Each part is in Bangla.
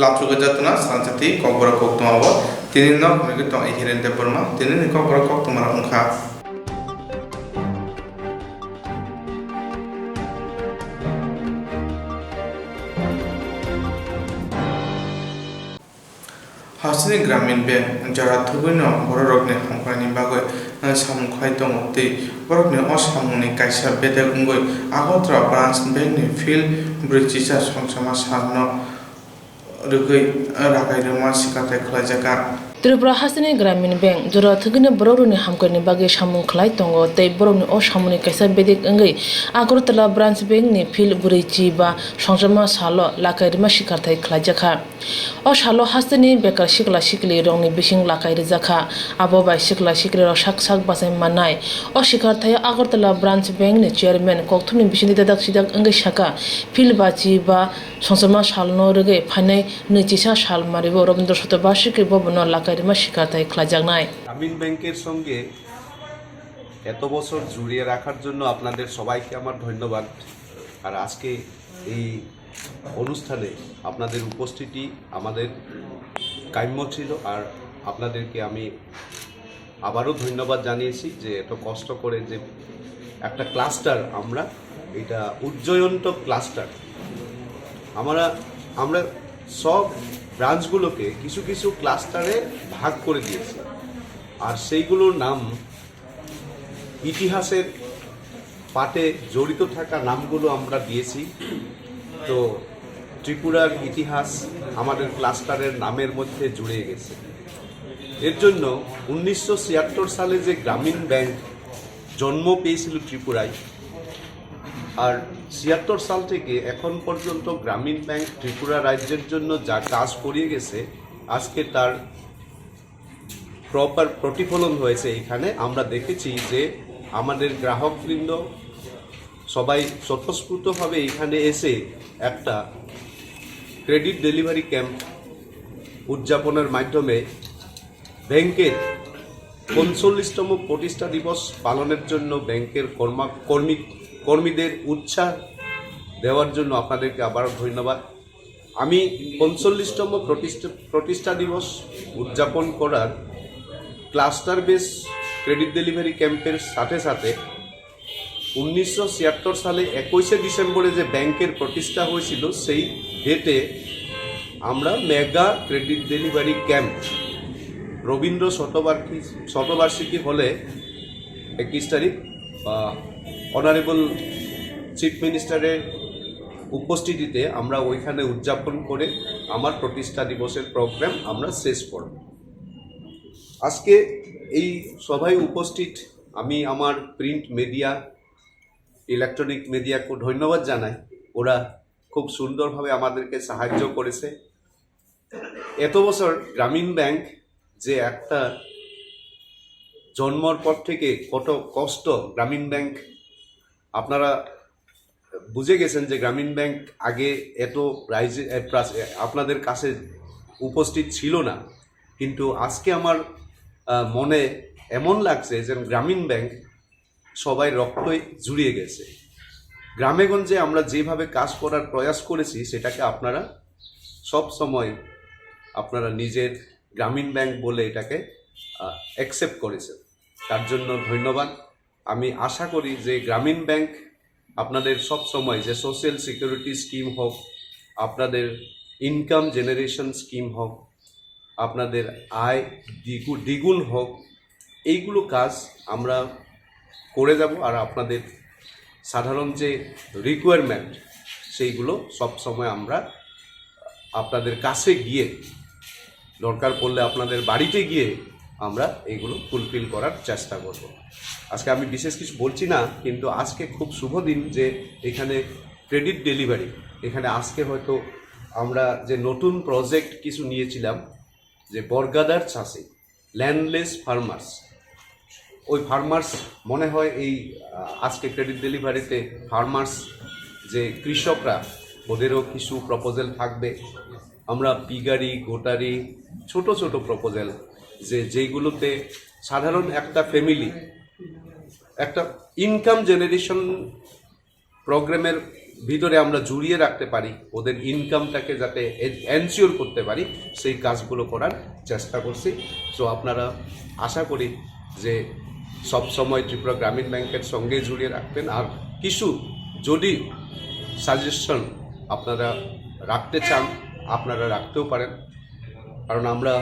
lapsuga jatna sanjati kokbora koktumabo tinin nok megi tong ihirente porma tinin kokbora koktumara ungkha Hasini Gramin Bank jara thubino borokni hamkhani bagoi samkhai tongti borokni osamuni kaisa bede ungoi agotra branch bank ni field bridge songsama sanno rugoi rakai roma sikate khlajaka Tripura Hasini Gramin Bank jora thugine borokni hamkhani bagi samung khlai tongo tei borokni osamuni kaisa bede ungai Agartala branch bank ni field bridge ba songsama salo lakai roma sikarthai khlajaka O salo Hasini bekar sikla sikli rongni bising lakai rijaka abo bai sikla sikli rok sak sak basai manai O sikarthai Agartala branch bank ni chairman kokthumni bisini dadak sidak ungai saka field bachi ba songsama salno rugai phanai nechisa sal maribo Rabindra Shotobashiki bobono lakai roma sikarthai khlajaknai গ্রামীণ ব্যাংকের সঙ্গে এত বছর জুড়িয়ে রাখার জন্য আপনাদের সবাইকে আমার ধন্যবাদ আর আজকে এই অনুষ্ঠানে আপনাদের উপস্থিতি আমাদের কাম্য ছিল আর আপনাদেরকে আমি আবারও ধন্যবাদ জানিয়েছি যে এত কষ্ট করে যে একটা ক্লাস্টার আমরা এটা উজ্জয়ন্ত ক্লাস্টার আমরা সব ব্রাঞ্চগুলোকে কিছু কিছু ক্লাস্টারে ভাগ করে দিয়েছি আর সেইগুলোর নাম ইতিহাসের পাঠে জড়িত থাকা নামগুলো আমরা দিয়েছি তো ত্রিপুরার ইতিহাস আমাদের ক্লাস্টারের নামের মধ্যে জুড়ে গেছে এর জন্য 1976 সালে যে গ্রামীণ ব্যাংক জন্ম পেয়েছিল ত্রিপুরায় আর 76 সাল থেকে এখন পর্যন্ত গ্রামীণ ব্যাংক ত্রিপুরা রাজ্যের জন্য যা কাজ করিয়ে গেছে আজকে তার প্রপার প্রতিফলন হয়েছে এখানে আমরা দেখেছি যে আমাদের গ্রাহকবৃন্দ সবাই স্বতঃস্ফূর্তভাবে এখানে এসে একটা ক্রেডিট ডেলিভারি ক্যাম্প উদযাপনের মাধ্যমে ব্যাংকের 45তম প্রতিষ্ঠা দিবস পালনের জন্য ব্যাংকের কর্মীদের উৎসাহ দেওয়ার জন্য আপনাদেরকে আবার ধন্যবাদ আমি 45তম প্রতিষ্ঠা দিবস উদযাপন করার ক্লাস্টার বেস ক্রেডিট ডেলিভারি ক্যাম্পের সাথে সাথে 1976 সালে 21 ডিসেম্বরে যে ব্যাংকের প্রতিষ্ঠা হয়েছিল সেই ডেটে আমরা mega credit delivery camp Rabindra শতবার্ষিকী হলে 21 তারিখ অনারেবল চিফ মিনিস্টারের উপস্থিতিতে আমরা ওইখানে উদযাপন করে আমার প্রতিষ্ঠা দিবসের প্রোগ্রাম আমরা শেষ করব আজকে এই সভায় উপস্থিত আমি আমার প্রিন্ট মিডিয়া ইলেকট্রনিক মিডিয়াকে ধন্যবাদ জানাই ওরা খুব সুন্দরভাবে আমাদেরকে সাহায্য করেছে এত বছর গ্রামীণ ব্যাংক যে একটা জন্মর পর থেকে কত কষ্ট গ্রামীণ ব্যাংক আপনারা বুঝে গেছেন যে গ্রামীণ ব্যাংক আগে এত রাইজে আপনাদের কাছে উপস্থিত ছিল না কিন্তু আজকে আমার মনে এমন লাগছে যে গ্রামীণ ব্যাংক সবাই রক্তই জুড়িয়ে গেছে গ্রামেগঞ্জে আমরা যেভাবে কাজ করার প্রয়াস করেছি সেটাকে আপনারা সব সময় আপনারা নিজের গ্রামীণ ব্যাংক বলে এটাকে অ্যাকসেপ্ট করেছেন তার জন্য ধন্যবাদ আমি আশা করি যে গ্রামীণ ব্যাংক আপনাদের সব সময় যে সোশ্যাল সিকিউরিটি স্কিম হোক আপনাদের ইনকাম জেনারেশন স্কিম হোক আপনাদের আয় দ্বিগুণ হোক এইগুলো কাজ আমরা করে যাব আর আপনাদের সাধারণ যে রিকোয়ারমেন্ট সেইগুলো সব সময় আমরা আপনাদের কাছে গিয়ে দরকার পড়লে আপনাদের বাড়িতে গিয়ে আমরা এইগুলো ফুলফিল করার চেষ্টা করব আজকে আমি বিশেষ কিছু বলছি না কিন্তু আজকে খুব শুভ দিন যে এখানে ক্রেডিট ডেলিভারি এখানে আজকে হয়তো আমরা যে নতুন প্রজেক্ট কিছু নিয়েছিলাম যে বর্গাদার চাষি ল্যান্ডলেস ফার্মার্স ওই ফার্মার্স মনে হয় এই আজকে ক্রেডিট ডেলিভারিতে ফার্মার্স যে কৃষকরা ওদেরও কিছু প্রপোজাল থাকবে আমরা পিগারি গোটারি ছোট ছোট প্রপোজাল যেইগুলোতে সাধারণ একটা ফ্যামিলি একটা ইনকাম জেনারেশন প্রোগ্রামের ভিতরে আমরা জুড়িয়ে রাখতে পারি, ওদের ইনকামটাকে যাতে এনশিওর করতে পারি, সেই কাজগুলো করার চেষ্টা করছি। সো আপনারা আশা করি যে সব সময় ত্রিপুরা গ্রামীণ ব্যাংকের সঙ্গে জুড়িয়ে রাখবেন। আর কিছু যদি সাজেশন আপনারা রাখতে চান, আপনারা রাখতেও পারেন, কারণ আমরা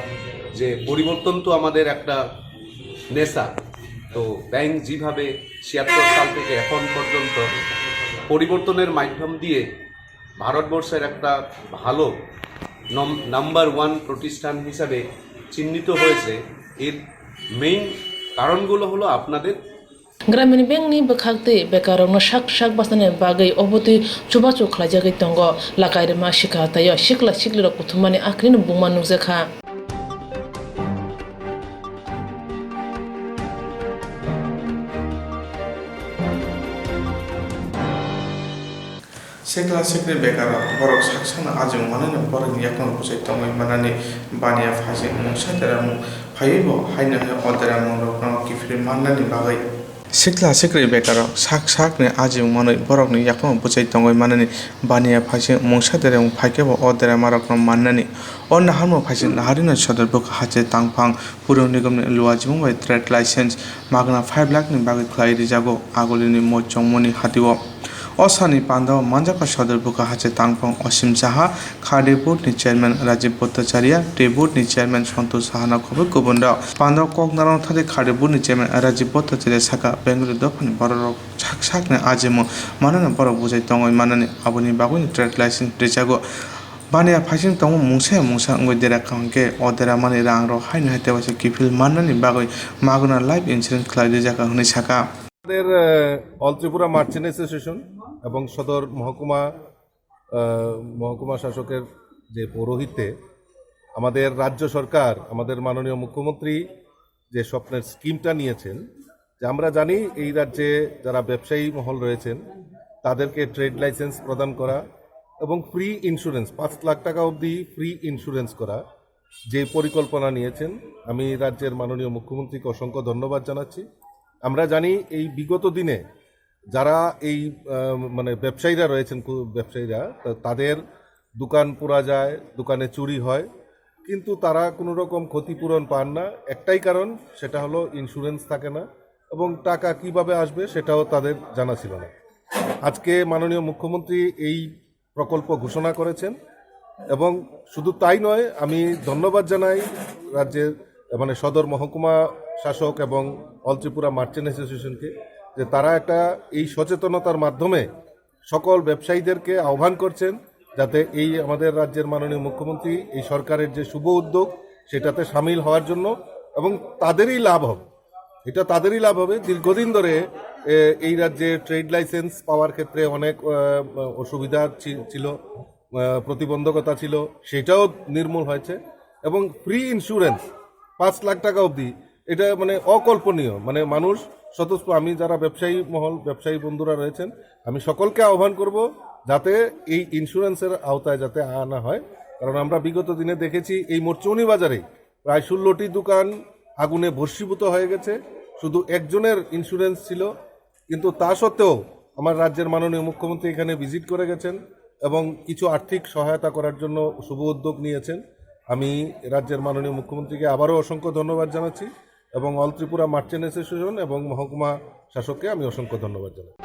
যে পরিবর্তন তো আমাদের একটা নেশা। তো ব্যাংক যেভাবে ৭৬ সাল থেকে এখন পর্যন্ত পরিবর্তনের মাধ্যম দিয়ে ভারতবর্ষের একটা ভালো নাম্বার 1 প্রতিষ্ঠান হিসাবে চিহ্নিত হয়েছে, এর মেইন কারণগুলো হলো আপনাদের। গ্রামীণ bank ni bakakte bekarong shak shak basane bagai oboti chuba chu khlai jagai tongo lakai ma shika tayo shikla shikli kuthumani akrin bungmanu zekha Sekla sekre bekara borok saksana ajung manane borok yakon bosai tongoi manane bania phase mungsa teramu phaibo haina he oderamu rokno kifri manane bagai Sekla sekre bekara sak ne ajung manoi borok ni yakon bosai tongoi manane bania phase mungsa teramu phaikebo oderamu rokno manane onna harmo phase naharina sodor bok hache tangphang puro nigam ne luajung bai trade license magna 5 lakh ni bagai khlai rijago agolini mo chongmoni hatibo Osani Pandao Manjaka Sodor Buka Hache Tangpong Osim Saha, Khade Board ni Chairman Rajiv Bhattacharya, Day Board ni Chairman Santosh Sahana Khobe Kubundao, Pandao Koknaron Thade Khade Board ni Chairman Rajiv Bhattacharya Saka Bengaluru Dopani Borok Chak ne Ajemo Manana Borok Bujai Tongoi Manani Abuni Baguni Trade License Rijago Bania Phasing Tongo Mungsa Ngoi Dera Kangke Odera Mani Rangro Haina Hate Wase Kifil Manani Bagoi Maguna Life Insurance Klai Rijaka Huni Saka আমাদের অল ত্রিপুরা মার্চেন্ট অ্যাসোসিয়েশন এবং সদর মহকুমা শাসকের যে পৌরোহিত্যে আমাদের রাজ্য সরকার, আমাদের মাননীয় মুখ্যমন্ত্রী যে স্বপ্নের স্কিমটা নিয়েছেন, যে আমরা জানি এই রাজ্যে যারা ব্যবসায়ী মহল রয়েছেন তাদেরকে ট্রেড লাইসেন্স প্রদান করা এবং ফ্রি ইন্স্যুরেন্স ৫ লাখ টাকা অবধি ফ্রি ইন্স্যুরেন্স করা যে পরিকল্পনা নিয়েছেন, আমি রাজ্যের মাননীয় মুখ্যমন্ত্রীকে অসংখ্য ধন্যবাদ জানাচ্ছি। আমরা জানি এই বিগত দিনে যারা এই ব্যবসায়ীরা রয়েছেন, ব্যবসায়ীরা তাদের দোকান পোড়া যায়, দোকানে চুরি হয়, কিন্তু তারা কোনো রকম ক্ষতিপূরণ পান না। একটাই কারণ, সেটা হলো ইন্স্যুরেন্স থাকে না এবং টাকা কিভাবে আসবে সেটাও তাদের জানা ছিল না। আজকে মাননীয় মুখ্যমন্ত্রী এই প্রকল্প ঘোষণা করেছেন এবং শুধু তাই নয়, আমি ধন্যবাদ জানাই রাজ্যের সদর মহকুমা শাসক এবং অল ত্রিপুরা মার্চেন্ট অ্যাসোসিয়েশনকে, যে তারা একটা এই সচেতনতার মাধ্যমে সকল ব্যবসায়ীদেরকে আহ্বান করছেন যাতে এই আমাদের রাজ্যের মাননীয় মুখ্যমন্ত্রী এই সরকারের যে শুভ উদ্যোগ সেটাতে সামিল হওয়ার জন্য, এবং তাদেরই লাভ হবে, এটা তাদেরই লাভ হবে। দীর্ঘদিন ধরে এই রাজ্যে ট্রেড লাইসেন্স পাওয়ার ক্ষেত্রে অনেক অসুবিধা ছিল, প্রতিবন্ধকতা ছিল, সেটাও নির্মূল হয়েছে এবং ফ্রি ইন্স্যুরেন্স ৫ লাখ টাকা অবধি, এটা অকল্পনীয়। মানুষ স্বতঃস্ফূর্ত, আমি যারা ব্যবসায়ী বন্ধুরা রয়েছেন, আমি সকলকে আহ্বান করব যাতে এই ইন্স্যুরেন্সের আওতায় যাতে আনা হয়। কারণ আমরা বিগত দিনে দেখেছি এই মোরচৌনি বাজারে প্রায় ১৬টি দোকান আগুনে ভস্মীভূত হয়ে গেছে, শুধু একজনের ইন্স্যুরেন্স ছিল, কিন্তু তা সত্ত্বেও আমার রাজ্যের মাননীয় মুখ্যমন্ত্রী এখানে ভিজিট করে গেছেন এবং কিছু আর্থিক সহায়তা করার জন্য শুভ উদ্যোগ নিয়েছেন। আমি রাজ্যের মাননীয় মুখ্যমন্ত্রীকে আবারও অসংখ্য ধন্যবাদ জানাচ্ছি এবং অল ত্রিপুরা মার্চেন্ট অ্যাসোসিয়েশন এবং মহকুমা শাসককে আমি অসংখ্য ধন্যবাদ জানাই।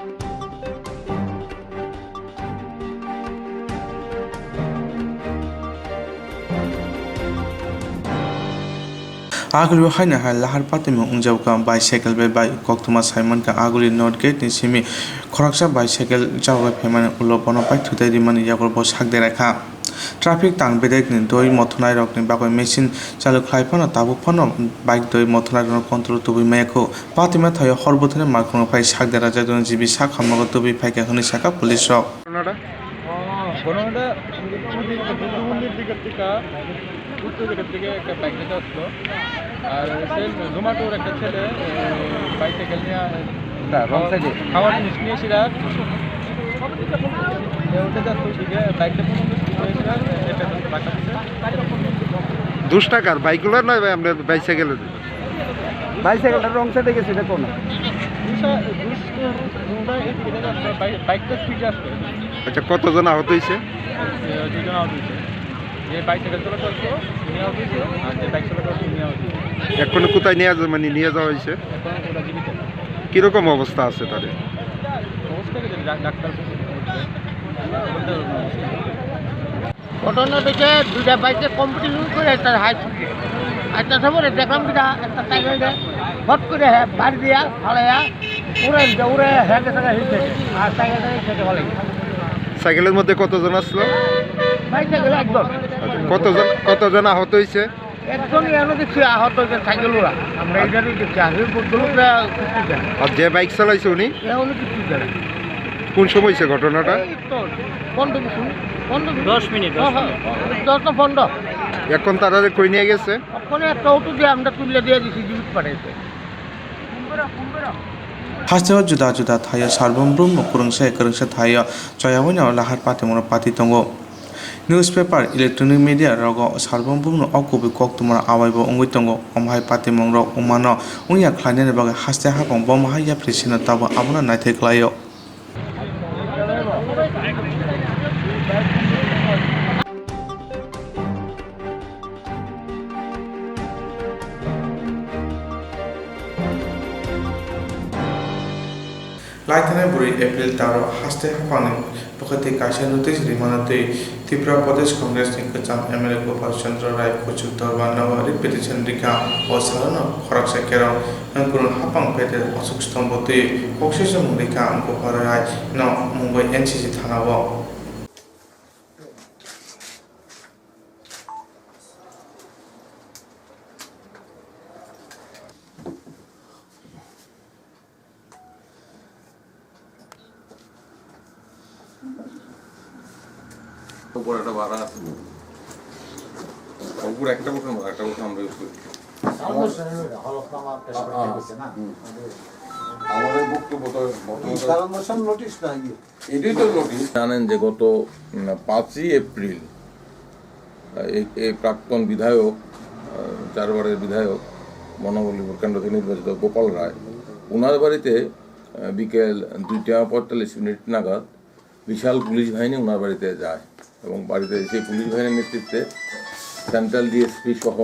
Aguli haina ha lahar patimi ungjau ka bicycle be bai koktuma Simon ka aguli north gate ni simi khoraksa bicycle jawa phemane ulo bono pai thutai rimani yagor bo sakde rakha traffic tang bedek ni doi mothonai rok ni bagoi machine chalu khlai phano tabu phano bike doi mothonai rok control tubi meko patima thayo horbothene markhono pai sakde raja jon jibi sak hamnago tubi pai ka honi saka police rok ঘটনাটা মন্দির দিকের থেকে উত্তর দিকের থেকে একটা বাইক যেতে আসলো, আর জোম্যাটোর একটা ছেলে বাইসাইকেল নিয়ে খাওয়ার জিনিস নিয়ে সেটা উঠে যাচ্ছে ওইদিকে বাইকটা দুষ্টাকার বাইকগুলোর নয় ভাই, আমরা বাইসাইকেলটার রং সাইডে গেছি, দেখো না বাইকটা স্পিডে আসবে আচ্ছা, কতজন আহত হয়েছে? দুজন আহত হয়েছে, যে বাইসাইকেল চলাচল করতো উনি আহত হয়েছে, আর যে বাইক চলাচল করতো উনি আহত হয়েছে। এখন কোথায় নিয়ে যাওয়া হয়েছে? এখন ওরা জীবিত। কিরকম অবস্থা আছে তাদের? অবস্থা কি ডাক্তার ঘটনা দেখে দুইটা বাইকে কম্পিটিশন করে একটা হাই স্পিডে একটা সময় দেখলাম কিনা একটা সাইকেল হট করে বাড়ি দিয়া ফালাইয়া উড়ে হেঁটে থাকা হিটে আর সাইকেলটা খেতে ভালো সাইকেলের মধ্যে কতজন আসলো? বাইসাইকেল একদম কতজন আহত হয়েছে? একজনই এনে দেখছি আহত হয়েছে সাইকেল ওরা আমরা এইটারই দেখছি আসলে লোকরা কিছু জানে আর যে বাইক চালাইছে উনি এগুলো কিছু জানে কোন সময় হয়েছে ঘটনাটা? এই তো 10 মিনিট 10 না 15। এখন তারা কই নিয়ে গেছে? ওখানে একটা অটো দিয়ে আমরা তুলে দিয়ে দিছি জীবিত পাঠাইছে। हास्टेल जुदा जुदा थायो सारबोमब्रुम करंसा थायो जयावैनो लाहार पातिमोनो पाति दंगो निउसपेपार इलेक्ट्रनिक मीडिया रगो सारबोमब्रुम अकुबि कक्तुमार आवाइबो अंगुइ दंगो अमहाय पातिमों रग उमानो उइया ख्लाइनानि बागै हास्ते हाबं बमहाय प्रेसिनो ताबो आबोनो नायथायख्लायो लाइथानाय बुरै एप्रिल तारो हास्ते हाफानि पखते काशा नोटिस रिमानते त्रिपुरा प्रदेश कांग्रेस नि कचाम एमएलए गोपाल चंद्र राय कुचु दरबार रिपिटिशन रिका और सारन खरक सेकेरो अंकुरन हापां पेटे अशोक स्तंभते कक्सेस मुरिका गोपाल राय न मुंबई एनसीसी थानाव উপর একটা ভাড়া আছে, উপর একটা বছর আমরা ইউজ করি। আমাদের বক্তব্য তো এটাই তো নোটিশ। জানেন যে গত 5ই এপ্রিল এই প্রাক্তন বিধায়ক, 4 বারের বিধায়ক বনবল্লীপুর কেন্দ্র থেকে নির্বাচিত গোপাল রায়, ওনার বাড়িতে বিকেল 2:45 নাগাদ বিশাল পুলিশ বাহিনী ওনার বাড়িতে যায় এবং বাড়িতে সেই পুলিশ বাহিনীর নেতৃত্বে সেন্ট্রাল ডিএসপি সহ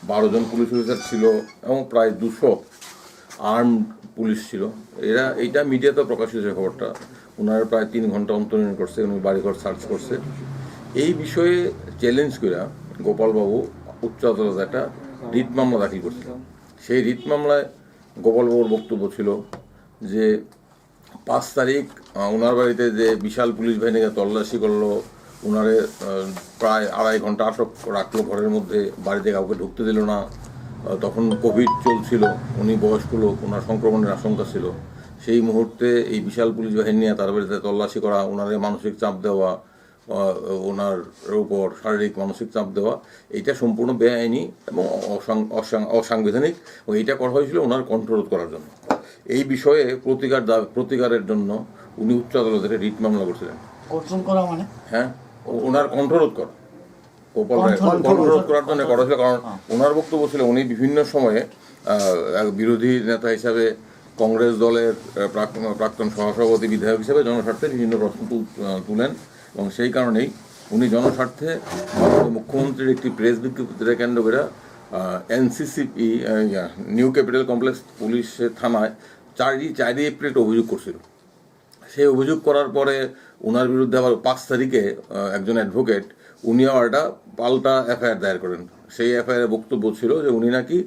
12 জন পুলিশ অফিসার ছিল এবং প্রায় 200 আর্ম পুলিশ ছিল। এইটা মিডিয়াতে প্রকাশ হয়েছে খবরটা। ওনারা প্রায় 3 ঘন্টা অন্তরীণ করছে, উনি বাড়িঘর সার্চ করছে। এই বিষয়ে চ্যালেঞ্জ করে গোপালবাবু উচ্চ আদালতে একটা রিট মামলা দাখিল করছিল। সেই রিট মামলায় গোপালবাবুর বক্তব্য ছিল যে 5 তারিখ ওনার বাড়িতে যে বিশাল পুলিশ বাহিনীকে তল্লাশি করলো, ওনারে প্রায় 2.5 ঘন্টা আটক রাখলো ঘরের মধ্যে, বাড়িতে কাউকে ঢুকতে দিল না। তখন কোভিড চলছিল, উনি বয়স্ক লোক, ওনার সংক্রমণের আশঙ্কা ছিল। সেই মুহূর্তে এই বিশাল পুলিশ বাহিনী নিয়ে তার বাড়িতে তল্লাশি করা, ওনারে মানসিক চাপ দেওয়া, ওনার উপর শারীরিক মানসিক চাপ দেওয়া, এইটা সম্পূর্ণ বেআইনি এবং অসাংবিধানিক এবং এইটা করা হয়েছিল ওনার কণ্ঠরোধ করার জন্য। এই বিষয়ে প্রতিকারের জন্য উনি উচ্চ আদালতে রিট মামলা করছিলেন। হ্যাঁ, ওনার কণ্ঠরোধ করা, কণ্ঠরোধ করার জন্য করা হয়েছিল। কারণ ওনার বক্তব্য ছিল উনি বিভিন্ন সময়ে বিরোধী নেতা হিসাবে, কংগ্রেস দলের প্রাক্তন সহসভাপতি, বিধায়ক হিসেবে জনস্বার্থে বিভিন্ন প্রশ্ন তুলেন এবং সেই কারণেই উনি জনস্বার্থে মুখ্যমন্ত্রীর একটি প্রেস বিজ্ঞপ্তিতে কেন্দ্র করে এনসিসিপি নিউ ক্যাপিটাল কমপ্লেক্স পুলিশের থানায় 4 এপ্রিল অভিযোগ করছিল। সেই অভিযোগ করার পরে ওনার বিরুদ্ধে আবার 5 তারিখে একজন অ্যাডভোকেট উনিও একটা পাল্টা এফআইআর দায়ের করেন। সেই এফআইআর বক্তব্য ছিল যে উনি নাকি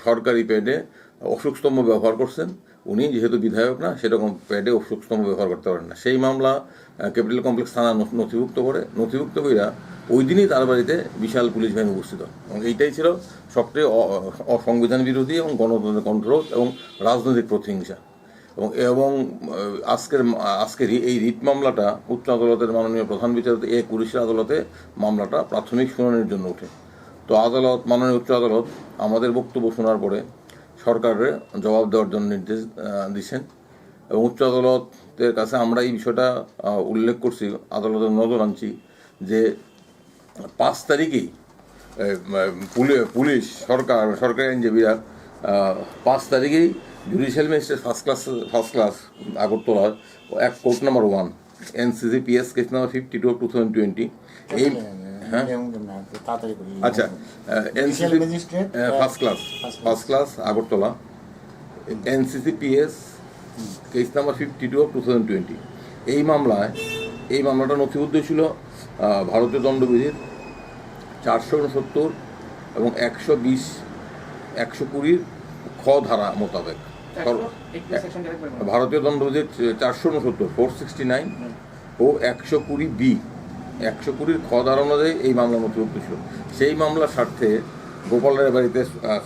সরকারি প্যাডে অশোকস্তম্ভ ব্যবহার করছেন। উনি যেহেতু বিধায়ক না, সেরকম প্যাডে অশোকস্তম্ভ ব্যবহার করতে পারেন না। সেই মামলা ক্যাপিটাল কমপ্লেক্স থানা নথিভুক্ত কইরা ওই দিনই তার বাড়িতে বিশাল পুলিশ বাহিনী উপস্থিত হয় এবং এইটাই ছিল সবচেয়ে অসংবিধান বিরোধী এবং গণতন্ত্রের কণ্ঠরোধ এবং রাজনৈতিক প্রতিহিংসা। এবং আজকের এই রিট মামলাটা উচ্চ আদালতের মাননীয় প্রধান বিচারপতি কুরিশের আদালতে মামলাটা প্রাথমিক শুনানির জন্য ওঠে। তো মাননীয় উচ্চ আদালত আমাদের বক্তব্য শোনার পরে সরকারের জবাব দেওয়ার জন্য নির্দেশ দিচ্ছেন এবং উচ্চ আদালতের কাছে আমরা এই বিষয়টা উল্লেখ করছি, আদালতের নজর আনছি যে 5 তারিখেই পুলিশ সরকারি আইনজীবীরা 5 তারিখেই জুডিশিয়াল ম্যাজিস্ট্রেট ফার্স্ট ক্লাস আগরতলার court number 1 NCCPS case number 52 of 2020 এই হ্যাঁ আচ্ছা NCC first class Agartala NCCPS case number 52 of 2020 এই মামলাটা নথিবদ্ধ ছিল ভারতীয় দণ্ডবিধির 469 এবং 120 খ ধারা মোতাবেক ভারতীয় দণ্ডবিধির 469 469 ও 120B 120 খ ধারা অনুযায়ী এই মামলা নথিভুক্ত ছিল। সেই মামলার স্বার্থে গোপাল রায়ের বাড়িতে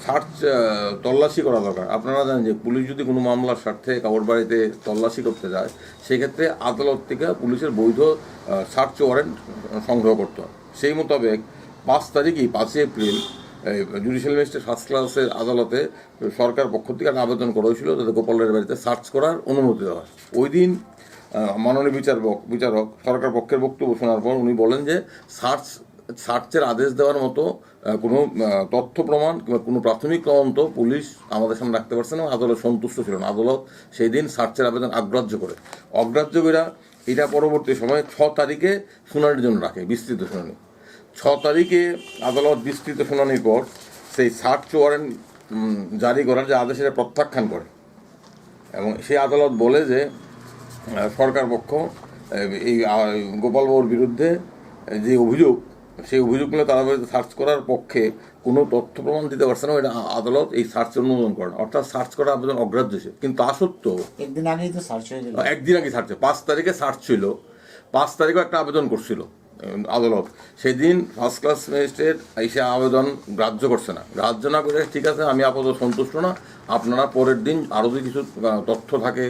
সার্চ তল্লাশি করা দরকার। আপনারা জানেন যে পুলিশ যদি কোনো মামলার স্বার্থে কারোর বাড়িতে তল্লাশি করতে যায় সেক্ষেত্রে আদালত থেকে পুলিশের বৈধ সার্চ ওয়ারেন্ট সংগ্রহ করতে হয়। সেই মোতাবেক 5 এপ্রিল জুডিশিয়াল ম্যাজিস্ট্রেট ফার্স্ট ক্লাসের আদালতে সরকার পক্ষ থেকে একটা আবেদন করা হয়েছিল যাতে গোপাল রায়ের বাড়িতে সার্চ করার অনুমতি দেওয়া হয়। ওই দিন মাননীয় বিচারক সরকার পক্ষের বক্তব্য শোনার পর উনি বলেন যে সার্চের আদেশ দেওয়ার মতো কোনো তথ্য প্রমাণ কিংবা কোনো প্রাথমিক তদন্ত পুলিশ আমাদের সামনে রাখতে পারছে না, আদালত সন্তুষ্ট ছিল না। আদালত সেই দিন সার্চের আবেদন অগ্রাহ্য করে এটা পরবর্তী সময়ে 6 তারিখে শুনানির জন্য রাখে, বিস্তৃত শুনানি। 6 তারিখে আদালত বিস্তৃত শুনানির পর সেই সার্চ ওয়ারেন্ট জারি করার যে আদেশ সেটা প্রত্যাখ্যান করে এবং সেই আদালত বলে যে সরকার পক্ষ এই গোপাল বাবুর বিরুদ্ধে যে অভিযোগ সেই অভিযোগগুলো তারা সার্চ করার পক্ষে কোনো তথ্য প্রমাণ দিতে পারছে না। এটা আদালত এই সার্চের অনুমোদন করেন, অর্থাৎ সার্চ করার আবেদন অগ্রাহ্য ছিল। কিন্তু তা সত্ত্বেও একদিন আগে সার্চ 5 তারিখে সার্চ ছিল, 5 তারিখেও একটা আবেদন করছিল আদালত। সেদিন ফার্স্ট ক্লাস ম্যাজিস্ট্রেট এসে আবেদন গ্রাহ্য করছে না, গ্রাহ্য না করে ঠিক আছে আমি আপাতত সন্তুষ্ট না, আপনারা পরের দিন আরও যদি কিছু তথ্য থাকে,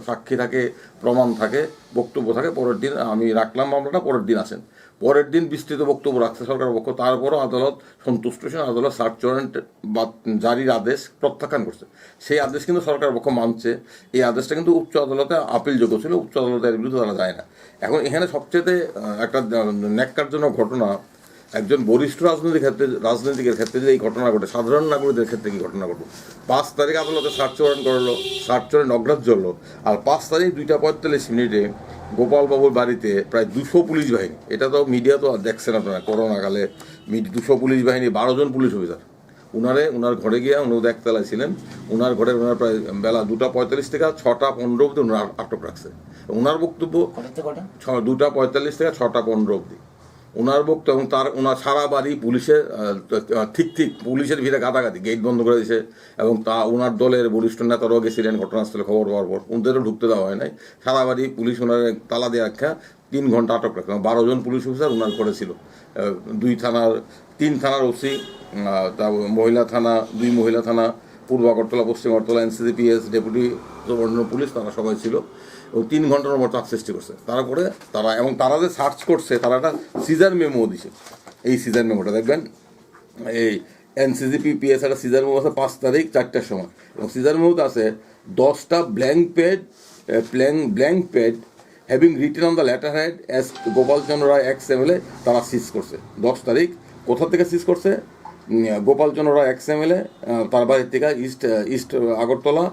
সাক্ষী থাকে, প্রমাণ থাকে, বক্তব্য থাকে, পরের দিন আমি রাখলাম মামলাটা, পরের দিন আসেন। পরের দিন বিস্তৃত বক্তব্য রাখছে সরকার পক্ষ, তারপরও আদালত সন্তুষ্ট ছিল। আদালত সার্চ ওয়ারেন্ট বা জারির আদেশ প্রত্যাখ্যান করছে। সেই আদেশ কিন্তু সরকার পক্ষ মানছে। এই আদেশটা কিন্তু উচ্চ আদালতে আপিলযোগ্য ছিল, উচ্চ আদালতের বিরুদ্ধে তারা যায় না। এখন এখানে সবচেয়ে একটা ন্যাক্কারজনক ঘটনা, একজন বরিষ্ঠ রাজনীতিকের ক্ষেত্রে যদি এই ঘটনা ঘটে, সাধারণ নাগরিকদের ক্ষেত্রে কি ঘটনা ঘটবে? 5 তারিখ আদালতে সার্চ ওয়ারেন্ট করলো, সার্চ ওয়ারেন্ট অগ্রাহ্য হলো, আর 5 তারিখ 2:45 গোপাল বাবুর বাড়িতে প্রায় 200 পুলিশ বাহিনী, এটা তো মিডিয়া তো দেখছেন আপনারা, করোনাকালে 200 পুলিশ বাহিনী, 12 জন পুলিশ অফিসার ওনার ঘরে গিয়ে উনি একতলায় ছিলেন। ওনার ঘরে ওনার প্রায় বেলা 2:45 থেকে 6:15 অবধি ওনার আটক রাখছে। ওনার বক্তব্য 2:45 থেকে 6:15 অবধি ওনার বক্তব্য, এবং ওনার সারা বাড়ি পুলিশের ঠিক পুলিশের ভিড়ে গাদাগাদি, গেট বন্ধ করে দিয়েছে। এবং ওনার দলের বরিষ্ঠ নেতারাও গেছিলেন ঘটনাস্থলে, খবর পাওয়ার পর ওদেরও ঢুকতে দেওয়া হয় নাই। সারা বাড়ি পুলিশ ওনার তালা দিয়ে রাখা, 3 ঘন্টা আটক রাখা। 12 জন পুলিশ অফিসার ওনার ঘরে ছিল, 3 থানার ওসি, মহিলা থানা, 2 মহিলা থানা, পূর্ব আগরতলা, পশ্চিম Agartala, NCCPS, deputy governor police, তারা সবাই ছিল। ও 3 ঘন্টার মতো চাপ সৃষ্টি করছে। তারপরে তারা যে সার্চ করছে তারা একটা সিজার মেমো দিছে। এই সিজার মেমোটা দেখবেন, এই NCCPS একটা সিজার মেমো আছে 5 তারিখ 4টার সময়, এবং সিজার মেমোতে আছে 10টা blank pad having written on the letter head as Gopal Chandra Ray XMLA তারা সিজ করছে। 10 তারিখ কোথা থেকে সিজ করছে? গোপাল চন্দ্র রায় XMLA, তার বাড়ির থেকে ইস্ট আগরতলা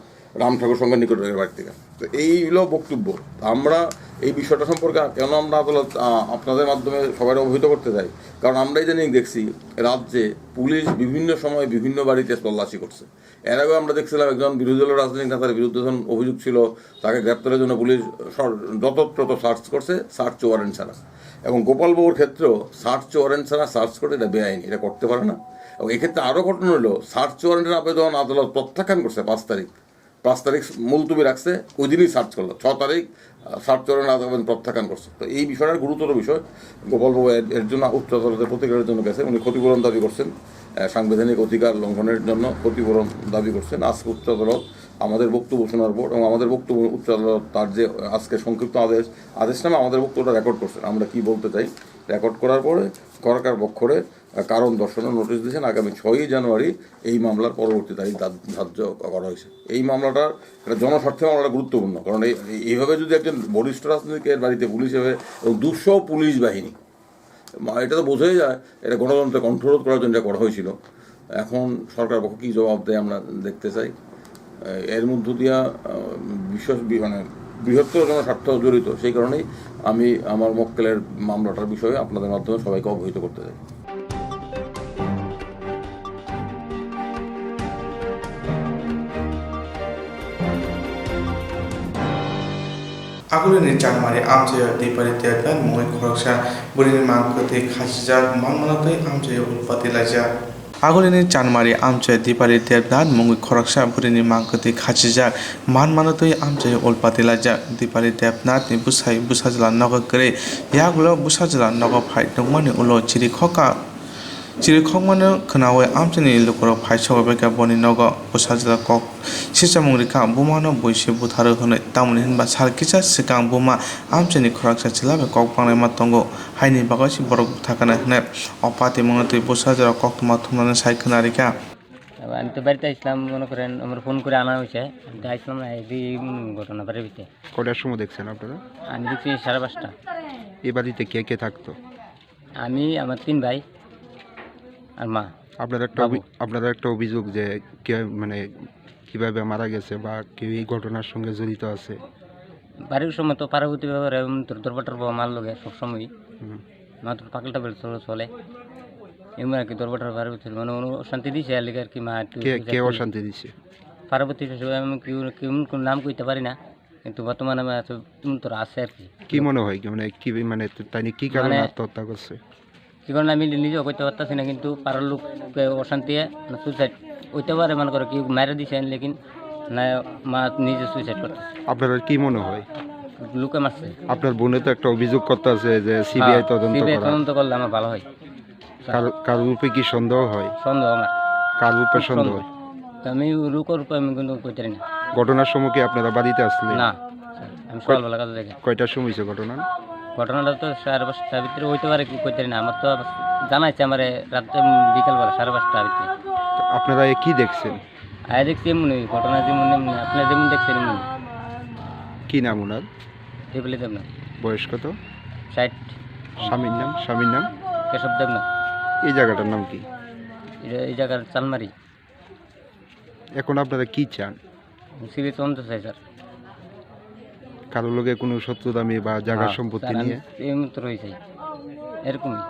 রাম ঠাকুর সংঘের নিকটের বাড়ি থেকে। তো এই হলো বক্তব্য। আমরা এই বিষয়টা সম্পর্কে কেন আমরা আদালত আপনাদের মাধ্যমে সবাই অবহিত করতে চাই, কারণ আমরা এই জানি দেখছি রাজ্যে পুলিশ বিভিন্ন সময় বিভিন্ন বাড়িতে তল্লাশি করছে। এর আগেও আমরা দেখছিলাম একজন বিরোধী দলের রাজনৈতিক নেতার বিরুদ্ধে যখন অভিযোগ ছিল, তাকে গ্রেপ্তারের জন্য পুলিশ যতপ্রত সার্চ করছে সার্চ ওয়ারেন্ট ছাড়া। এবং গোপাল বাবুর ক্ষেত্রেও সার্চ ওয়ারেন্ট ছাড়া সার্চ করে এটা বেআইনি, এটা করতে পারে না। এবং এক্ষেত্রে আরও ঘটনা হলো, সার্চ ওয়ারেন্টের আবেদন আদালত প্রত্যাখ্যান করছে 5 তারিখ মুলতবি রাখছে, ওই দিনই সার্চ করলো। 6 তারিখ সার্চ ওয়ারেন্ট আবেদন প্রত্যাখ্যান করছে। তো এই বিষয়টার গুরুতর বিষয়। গোপাল বাবু এর জন্য উচ্চ আদালতের প্রতিকারের জন্য গেছে, উনি ক্ষতিপূরণ দাবি করছেন, সাংবিধানিক অধিকার লঙ্ঘনের জন্য ক্ষতিপূরণ দাবি করছেন। আজকে উচ্চ আদালত আমাদের বক্তব্য শোনার পর, এবং আমাদের বক্তব্য উচ্চ আদালত তার যে আজকে সংক্ষিপ্ত আদেশনামা আমাদের বক্তব্যটা রেকর্ড করছেন। আমরা কি বলতে চাই রেকর্ড করার পরে সরকার পক্ষরে কারণ দর্শানোর নোটিশ দিয়েছেন। আগামী 6ই জানুয়ারি এই মামলার পরবর্তী তারিখ ধার্য করা হয়েছে। এই মামলাটার একটা জনস্বার্থে মামলাটা গুরুত্বপূর্ণ, কারণ এইভাবে যদি একজন বরিষ্ঠ রাজনীতিকের বাড়িতে পুলিশ হবে এবং 200 পুলিশ বাহিনী, এটা তো বোঝাই যায় এটা গণতন্ত্রের কণ্ঠরোধ করার জন্য এটা করা হয়েছিল। এখন সরকার পক্ষ কী জবাব দেয় আমরা দেখতে চাই। এর মধ্য দিয়া বৃহত্তর জনস্বার্থ জড়িত। সেই কারণেই আমি আমার মক্কেলের মামলাটার বিষয়ে আপনাদের মাধ্যমে সবাইকে অবহিত করতে চাই। 아구르니 짱마리 암제여 디파리 때단 모이 코락샤 부리니 망크티 카시자 만만하더이 암제여 울파티라자 아구르니 짱마리 암제 디파리 때단 모이 코락샤 부리니 망크티 카시자 만만하더이 암제여 울파티라자 디파리 때나티 부사이 부사질라 너거 그래 야글로 부사질라 너거 파이 동만이 울로 지리 커가 지리 콩만은 그나왜 암전이 일로그로 발초가백가 보니 너가 부사지라 꼭 시자몽리카 부마는 보이시 부타르 흔에 따문이 흔바 살기자 시강 부마 암전이 크락사 질라베 꼭 방에 맞던고 하이니 바가시 버럭 부탁하는 흔에 어파티 몽한테 부사지라 꼭 도마토나는 사이크나리까 আমি তো বাড়িতে আসলাম মনে করেন আমার ফোন করে আনা হয়েছে আসলাম না এই ঘটনা বাড়ির ভিতরে কটার সময় দেখছেন আপনারা? আমি দেখছি 5:30। এই বাড়িতে কে কে থাকতো? আমি আমার 3 ভাই আর মা। আপনাদের একটা অভিযোগ যে কে মানে কিভাবে মারা গেছে বা কেউ এই ঘটনার সঙ্গে জড়িত আছে? বাড়ির সময় তো পার্বতী ব্যাপারে তোর দরবারটার মার লোকে সবসময় মা তোর পাকলটা বেল চলে এমন আর কি দরবারটার পার্বতী মানে অশান্তি দিছে আর কি আর কি মা কে অশান্তি দিছে? পার্বতী আমি কেমন নাম কইতে পারি না কিন্তু বর্তমানে আমি তোর আছে আর কি মনে হয় কি মানে তাই কি কারণে আত্মহত্যা করছে? কি কারণে আমি নিজেও করতে পারতেছি না কিন্তু পাড়ার লোক অশান্তি সুইসাইড হইতে পারে মনে করে কি মারা দিছে লেকিন না মা নিজে সুইসাইড করতে। আপনার কি মনে হয়? লোকে মারছে। আপনার বোনে তো একটা অভিযোগ করতেছে যে সিবিআই তদন্ত করলে আমার ভালো হয়। কারোর উপরে কি সন্দেহ হয়? সন্দেহ আমার কারোর উপরে সন্দেহ হয়? আমি লোকের উপরে আমি কিন্তু কইতে পারি না। ঘটনার সময় কি আপনারা বাড়িতে আসলেন? না আমি সকালবেলা কাজে দেখি। কয়টার সময় হয়েছে ঘটনাটা তো 5:30 ভিতরে হইতে পারে কি কইতে পারি না। আমার তো জানাইছে আমার রাত বিকালবেলা 5:30 ভিতরে। আপনারা কি দেখছেন? দেখছি এমনি ঘটনা যেমন আপনার যেমন দেখছেন এমনি। কি নাম ওনার? দেবলী দেবনাথ। বয়স কত? 60। স্বামীর নাম? কেশব দেবনাথ। এই জায়গাটার নাম কি? এই জায়গার চালমারি। এখন আপনারা কি চান? সিবি তদন্ত চাই স্যার। কারো লোকে কোনো শত্রুতামি বা জায়গা সম্পত্তি নিয়ে এমন তো রয়েছে এরকমই।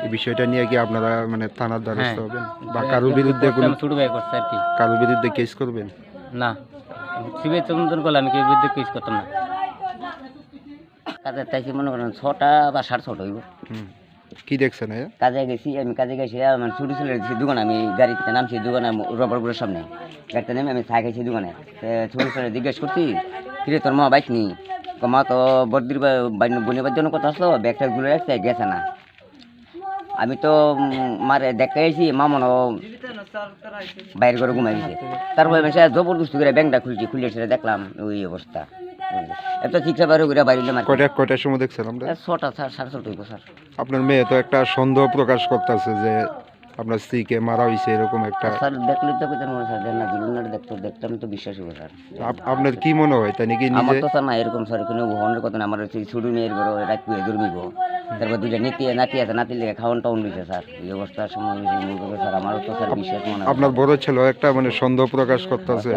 এই বিষয়টা নিয়ে কি আপনারা মানে থানার দ্বারস্থ হবেন বা কারোর বিরুদ্ধে কোনো ছোট ভাই করছে আর কি? কারোর বিরুদ্ধে কেস করবেন? না সিবিআই তদন্ত করলে আমি কেউ বিরুদ্ধে কেস করতাম না। কাজে তাইছি মনে করেন 6টা বা 6:30 হইব। কি দেখছেন? কাজে গেছি আমি আমার ছোটো ছেলে দোকানে আমি গাড়িতে নামছি দোকানে রবারপুরের সামনে গাড়িতে নেমে আমি চা খাইছি দোকানে। ছোটো ছেলে জিজ্ঞেস করছি ফিরে তোর মা বাইক নি মা তো বর্দির বোনের জন্য কথা আসলো ব্যাগটা ঘুরে রাখছে গেছে না। আমি তো মারে দেখতে গেছি মা মনে বাইরে করে ঘুমাই গেছে। তারপরে জবরদস্তি করে ব্যাংকটা খুলে সেটা দেখলাম ওই অবস্থা। এত চিকিৎসা বাইরে ঘুরে বাইরে কয়টার সময় দেখছেন আমরা? 6টা 6:30 হইব স্যার। আপনার মেয়ে তো একটা সন্দেহ প্রকাশ করতেছে যে আপনার স্ত্রীকে মারা হয়েছে এরকম একটা। স্যার দেখলে তো কইতেন মনে স্যার না দিলুন দেখতাম তো বিশ্বাস হবে স্যার। আপনার কি মনে হয় তাই নাকি? আমার তো স্যার না এরকম স্যার কোনো হনের কথা না। আমার ছোটো মেয়ের ঘর রাখবে দুর্মিব তারপর দুইটা নাতি আছে নাতি লেগে খাওয়ান টাউন দিতে স্যার। এই অবস্থার সময় স্যার আমারও তো স্যার বিশ্বাস মনে হয়। আপনার বড় ছেলে একটা মানে সন্দেহ প্রকাশ করতেছে।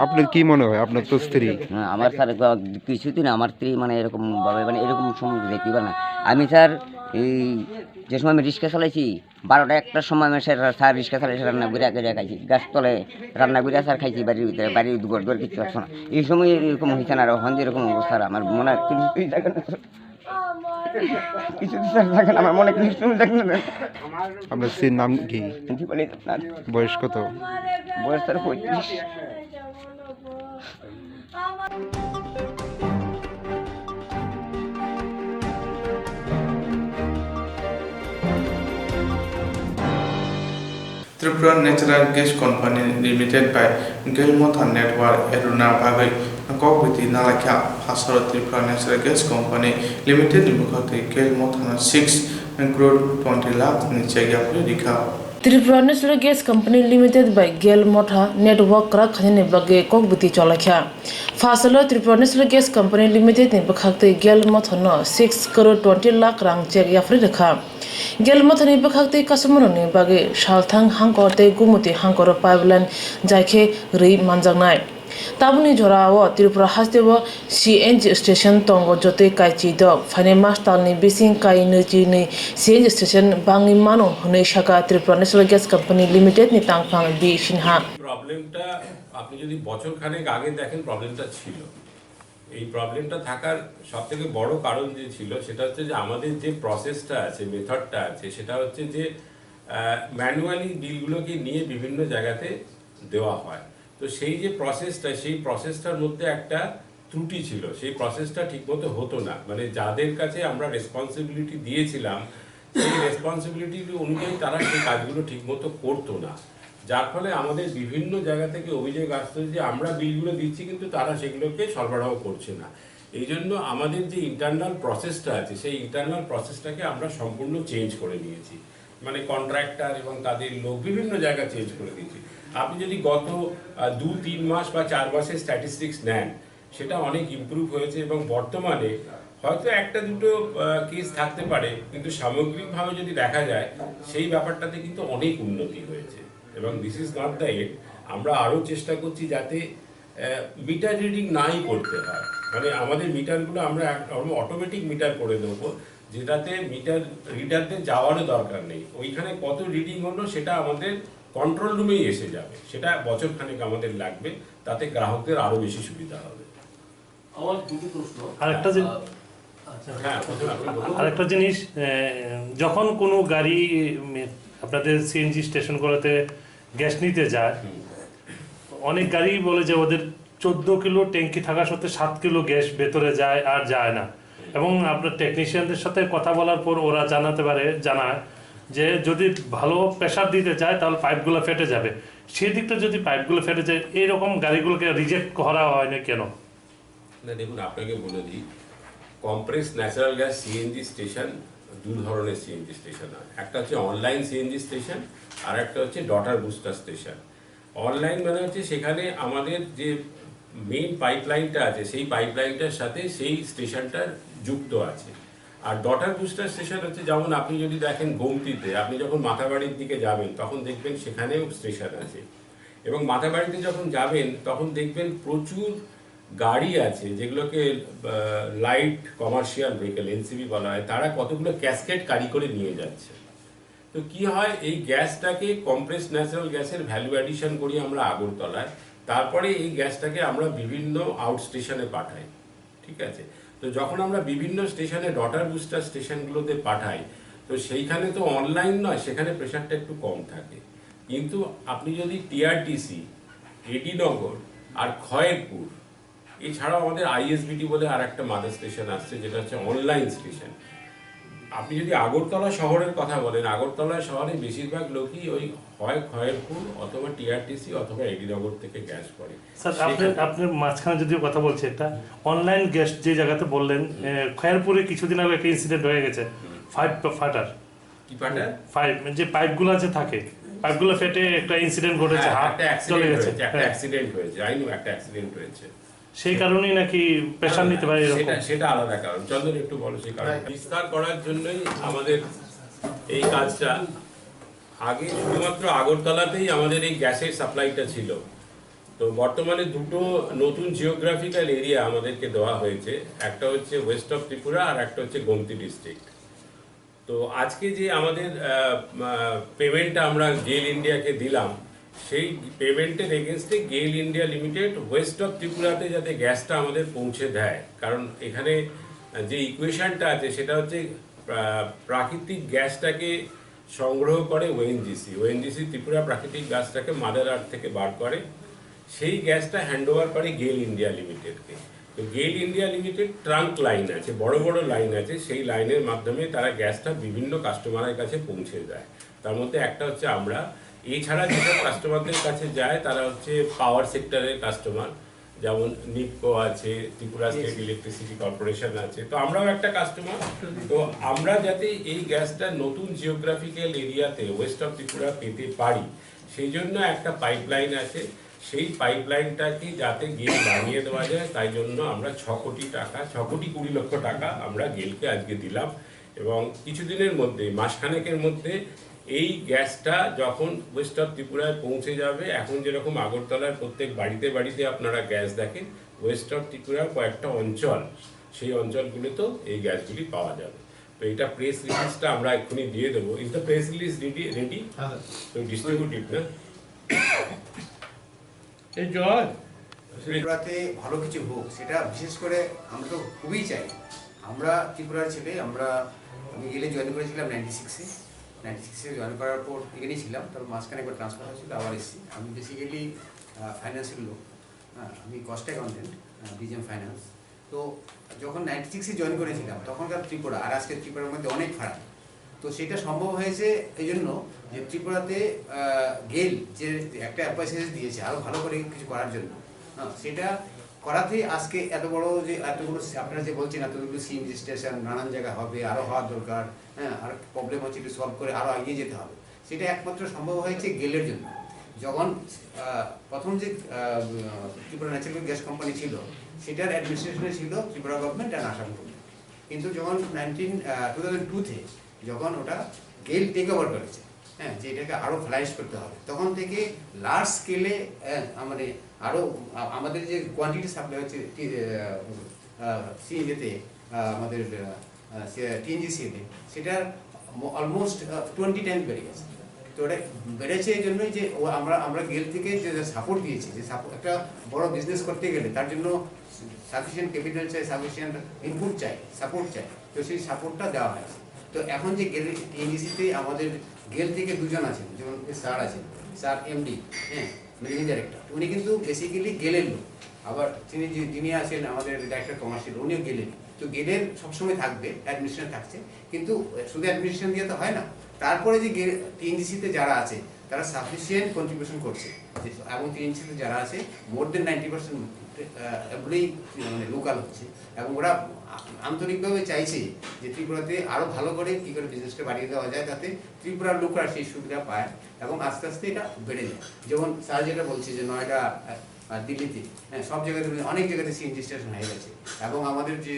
আপনার কি মনে হয়? আপনার তো স্ত্রী। আমার স্যার কিছুদিন আমার স্ত্রী মানে এরকম ভাবে মানে এরকম সময় দেখতে পারে না। আমি স্যার এই যে সময় আমি রিক্সা চালাইছি 12টা 1টার সময় আমি স্যার রিক্সা চালাইছি রান্না করে খাইছি গাছতলে রান্না করে স্যার খাইছি বাড়ির ভিতরে বাড়ির ঘর দর কিছু আসছো না। এই সময় এরকম হয়েছে না আর এখন যেরকম অবস্থা আমার মনে হয় আমার মনে আপনার স্ত্রীর নাম কি? বয়স কত? বয়স sir 35। Tripura Natural Gas Company Limited by Gelmotha Network Eruna Bagai Kogwiti Nalakya Hasaro Tripura Natural Gas Company Limited Mukati Gelmotha 6 crore 20 lakh Nichaya Purika Tripura Natural Gas Company Limited by Gelmotha Network Krak Khane Bage Kogwiti Cholakya Fasalo Tripura Natural Gas Company Limited ni Bakhakte Gelmotha no 6 crore 20 lakh rang check Afrika Gelmothani bakhakte kasumroni bage shalthang hangkorte gumuti hangkor pipeline jaike rei manjangnai Tabuni Jorao, Tripura Hastevo, CNG station Tongo Jote Kaichi Dog, Fane Mastalni, Bising Kai Nujini, CNG station Bangimano, Huneshaka, Tripura National Gas Company Limited, Nitangpang, B. Shinha. প্রবলেমটা আপনি যদি বছর খানেক আগে দেখেন প্রবলেমটা ছিল। এই প্রবলেমটা থাকার সবথেকে বড় কারণ যে ছিল সেটা হচ্ছে যে আমাদের যে প্রসেসটা আছে, মেথডটা আছে, সেটা হচ্ছে যে ম্যানুয়ালি বিলগুলোকে নিয়ে বিভিন্ন জায়গাতে দেওয়া হয়। তো সেই যে প্রসেসটা, সেই প্রসেসটার মধ্যে একটা ত্রুটি ছিল, সেই প্রসেসটা ঠিকমতো হতো না। মানে যাদের কাছে আমরা রেসপন্সিবিলিটি দিয়েছিলাম সেই রেসপন্সিবিলিটি অনুযায়ী তারা সেই কাজগুলো ঠিকমতো করতো না, যার ফলে আমাদের বিভিন্ন জায়গা থেকে অভিযোগ আসতো যে আমরা বিলগুলো দিচ্ছি কিন্তু তারা সেগুলোকে সরবরাহ করছে না। এই জন্য আমাদের যে ইন্টারনাল প্রসেসটা আছে সেই ইন্টারনাল প্রসেসটাকে আমরা সম্পূর্ণ চেঞ্জ করে নিয়েছি। মানে কন্ট্রাক্টর এবং তাদের লোক বিভিন্ন জায়গা চেঞ্জ করে দিয়েছি। আপনি যদি গত 2-3 মাস বা 4 মাসের স্ট্যাটিস্টিক্স নেন, সেটা অনেক ইমপ্রুভ হয়েছে এবং বর্তমানে হয়তো একটা দুটো কেস থাকতে পারে, কিন্তু সামগ্রিকভাবে যদি দেখা যায় সেই ব্যাপারটাতে কিন্তু অনেক উন্নতি হয়েছে। এবং this is not the end, আমরা আরও চেষ্টা করছি যাতে মিটার রিডিং নাই করতে হয়। মানে আমাদের মিটারগুলো আমরা অটোমেটিক মিটার করে দেবো, যেটাতে মিটার রিডারদের যাওয়ারও দরকার নেই। ওইখানে কত রিডিং হলো সেটা আমাদের কন্ট্রোল রুমেই এসে যাবে। সেটা বছর খানেক আমাদের লাগবে, তাতে গ্রাহকদের আরও বেশি সুবিধা হবে। আরেকটা জিনিস, যখন কোনো গাড়ি আপনাদের সিএনজি স্টেশনগুলোতে গ্যাস নিতে যায়, অনেক গাড়ি বলে যে ওদের 14 কিলো ট্যাঙ্কি থাকা সত্ত্বেও 7 কিলো গ্যাস ভেতরে যায় আর যায় না। এবং আপনার টেকনিশিয়ানদের সাথে কথা বলার পর ওরা জানায় যে যদি ভালো প্রেশার দিতে চায় তাহলে পাইপগুলো ফেটে যাবে। সেই দিকটা যদি পাইপগুলো ফেটে যায়, এইরকম গাড়িগুলোকে রিজেক্ট করা হয় না কেন? না দেখুন, আপনাকে বলে দিই, compress natural gas CNG station দু ধরনের সিএনজি স্টেশন হয়। একটা হচ্ছে অনলাইন সিএনজি স্টেশন, আর একটা হচ্ছে ডটার বুস্টার স্টেশন। অনলাইন মানে হচ্ছে সেখানে আমাদের যে মেইন পাইপলাইনটা আছে সেই পাইপলাইনটার সাথে সেই স্টেশনটার যুক্ত আছে। আর ডটার বুস্টার স্টেশন হচ্ছে, যেমন আপনি যদি দেখেন গোমতীতে, আপনি যখন মাথাবাড়ির দিকে যাবেন তখন দেখবেন সেখানেও স্টেশন আছে। এবং মাথাবাড়িতে যখন যাবেন তখন দেখবেন প্রচুর গাড়ি আছে যেগুলোকে লাইট কমার্শিয়াল ভেহিকেল এনসিভি বলা হয়, তারা কতগুলো ক্যাসকেট গাড়ি করে নিয়ে যাচ্ছে। তো কি হয়, এই গ্যাসটাকে কম্প্রেস ন্যাচারাল গ্যাসের ভ্যালু অ্যাডিশন করি আমরা আগরতলায়, তারপরে এই গ্যাসটাকে আমরা বিভিন্ন আউট স্টেশনে পাঠাই। ঠিক আছে, তো যখন আমরা বিভিন্ন স্টেশনে ডটার বুস্টার স্টেশনগুলোতে পাঠাই, তো সেইখানে তো অনলাইন নয়, সেখানে প্রেশারটা একটু কম থাকে। কিন্তু আপনি যদি টিআরটিসি, এডিনগর আর খয়েরপুর, এছাড়াও আমাদের আইএসবিটি বলে আর একটা মাদার স্টেশন আসছে যেটা হচ্ছে অনলাইন স্টেশন। আপনি যদি আগরতলা শহরের কথা বলেন, আগরতলা শহরে বেশিরভাগ লোকই ওই হয় খয়েরপুর অথবা টিআরটিসি অথবা এডিনগর থেকে গ্যাস করে। স্যার, আপনার মাঝখানে যদিও কথা বলছে, একটা অনলাইন গ্যাস যে জায়গাতে বললেন, খয়েরপুরে কিছুদিন আগে একটা ইনসিডেন্ট হয়ে গেছে, ফাটার কি ফাটার যে পাইপগুলো আছে থাকে, পাইপগুলো ফেটে একটা ইনসিডেন্ট ঘটেছে, চলে গেছে, একটা অ্যাক্সিডেন্ট হয়েছে, আই নো একটা অ্যাক্সিডেন্ট হয়েছে। সেই কারণেই নাকি প্রেশার নিতে পারে এরকম? সেটা আলাদা কারণ, চন্দন একটু বলো সেই কারণ। বিস্তার করার জন্যই আমাদের এই কাজটা। আগে শুধুমাত্র আগরতলাতেই আমাদের এই গ্যাসের সাপ্লাইটা ছিল, তো বর্তমানে দুটো নতুন জিওগ্রাফিক্যাল এরিয়া আমাদেরকে দেওয়া হয়েছে, একটা হচ্ছে ওয়েস্ট অফ ত্রিপুরা আর একটা হচ্ছে গোমতী ডিস্ট্রিক্ট। তো আজকে যে আমাদের পেমেন্টটা আমরা গেল ইন্ডিয়াকে দিলাম, সেই পেমেন্টের এগেনস্টে গেল ইন্ডিয়া লিমিটেড ওয়েস্ট অফ ত্রিপুরাতে যাতে গ্যাসটা আমাদের পৌঁছে দেয়, কারণ এখানে যে ইকুয়েশনটা আছে সেটা হচ্ছে প্রাকৃতিক গ্যাসটাকে সংগ্রহ করে ওএনজিসি ত্রিপুরা প্রাকৃতিক গ্যাসটাকে মাদার আর্থ থেকে বার করে, সেই গ্যাসটা হ্যান্ড ওভার করে গেল ইন্ডিয়া লিমিটেডকে। তো গেল ইন্ডিয়া লিমিটেড ট্রাঙ্ক লাইন আছে, বড় বড় লাইন আছে, সেই লাইনের মাধ্যমে তারা গ্যাসটা বিভিন্ন কাস্টমারের কাছে পৌঁছে দেয়। তার মধ্যে একটা হচ্ছে আমরা, এছাড়া যেসব কাস্টমারদের কাছে যায় তারা হচ্ছে পাওয়ার সেক্টরের কাস্টমার, যেমন নিপকো আছে, ত্রিপুরা স্টেট ইলেকট্রিসিটি কর্পোরেশন আছে, তো আমরাও একটা কাস্টমার। তো আমরা যাতে এই গ্যাসটা নতুন জিওগ্রাফিক্যাল এরিয়াতে ওয়েস্ট অফ ত্রিপুরা পেতে পারি, সেই জন্য একটা পাইপলাইন আছে, সেই পাইপলাইনটাকে যাতে গেল বানিয়ে দেওয়া যায় তাই জন্য আমরা 6 কোটি 20 লক্ষ টাকা আমরা গেলকে আজকে দিলাম। এবং কিছুদিনের মধ্যে, মাসখানেকের মধ্যে এই গ্যাসটা যখন ওয়েস্ট অফ ত্রিপুরায় পৌঁছে যাবে, এখন যেরকম আগরতলার প্রত্যেক বাড়িতে বাড়িতে আপনারা গ্যাস দেখেন, ওয়েস্ট অফ ত্রিপুরার কয়েকটা অঞ্চল, সেই অঞ্চলগুলোতেও এই গ্যাসগুলি পাওয়া যাবে। তো এটা প্রেস রিলিজটা আমরা এক্ষুনি দিয়ে দেবো। Is the press release ready তো ডিস্ট্রিবিউট ইট না? এই জল ত্রিপুরাতে ভালো কিছু হোক, সেটা বিশেষ করে আমরা তো খুবই চাই। আমরা ত্রিপুরার ছেলে, আমি গেলে জয়েন করেছিলাম 96-এ জয়েন করার পর এখানেই ছিলাম, তারপর মাঝখানে একবার ট্রান্সফার হয়েছিল, আবার এসেছি। আমি বেসিক্যালি ফাইন্যান্সের লোক, আমি কস্ট অ্যাকাউন্টেন্ট, বিজিএম ফাইন্যান্স। তো যখন 96-এ জয়েন করেছিলাম তখনকার ত্রিপুরা আর আজকের ত্রিপুরার মধ্যে অনেক ফারাক। তো সেটা সম্ভব হয়েছে এই জন্য যে ত্রিপুরাতে গেল যে একটা অ্যাপারচেস দিয়েছে আরও ভালো করে কিছু করার জন্য, সেটা করাতেই আজকে এতগুলো আপনারা যে বলছেন এতগুলো সিএনজি স্টেশন নানান জায়গায় হবে, আরও হওয়ার দরকার। আর প্রবলেম হচ্ছে একটু সলভ করে আরও এগিয়ে যেতে হবে। সেটা একমাত্র সম্ভব হয়েছে গেলের জন্য। যখন প্রথম যে ত্রিপুরা ন্যাচারাল গ্যাস কোম্পানি ছিল, সেটার অ্যাডমিনিস্ট্রেশনে ছিল Tripura government and Assam government. কিন্তু যখন 2002-তে যখন ওটা গেল টেক ওভার করেছে, যে এটাকে আরও ফ্লাইশ করতে হবে, তখন থেকে লার্জ স্কেলে মানে আরও আমাদের যে কোয়ান্টিটি সাপ্লাই হচ্ছে সিএনজিতে, আমাদের টিএনজিসিতে, সেটার অলমোস্ট 20 টাইমস বেড়ে গেছে। তো ওটা বেড়েছে এই জন্যই যে আমরা গেল থেকে যে সাপোর্ট দিয়েছি, যে একটা বড় বিজনেস করতে গেলে তার জন্য সাফিসিয়েন্ট ক্যাপিটাল চাই, সাফিসিয়েন্ট ইনপুট চাই, সাপোর্ট চাই। তো সেই সাপোর্টটা দেওয়া হয়েছে। তো এখন যে গেল টিএনজিসিতে আমাদের গেল থেকে দুজন আছেন, যেমন স্যার আছেন, স্যার এমডি, ম্যানেজিং ডাইরেক্টর, উনি কিন্তু বেসিক্যালি গেলের লোক। আবার যিনি আছেন আমাদের ডাইরেক্টর কমার্শিয়াল, উনিও গেলেন। তো গেলের সবসময় থাকবে, অ্যাডমিনিস্ট্রেশন থাকছে, কিন্তু শুধু অ্যাডমিনিস্ট্রেশন দিয়ে তো হয় না। তারপরে যে টিএনজিসিতে যারা আছে তারা সাফিসিয়েন্ট কন্ট্রিবিউশন করছে, এবং টিএনজিসিতে যারা আছে মোর দেন 90% এমপ্লয়ি মানে লোকাল হচ্ছে, এবং ওরা আন্তরিকভাবে চাইছে যে ত্রিপুরাতে আরও ভালো করে কী করে বিজনেসটা বাড়িয়ে দেওয়া যায়, যাতে ত্রিপুরার লোকরা সেই সুবিধা পায় এবং আস্তে আস্তে এটা বেড়ে যায়। যেমন স্যার যেটা বলছে যে নয়ডা, দিল্লিতে, সব জায়গাতে অনেক জায়গাতে সিএনজি স্টেশন হয়ে গেছে। এবং আমাদের যে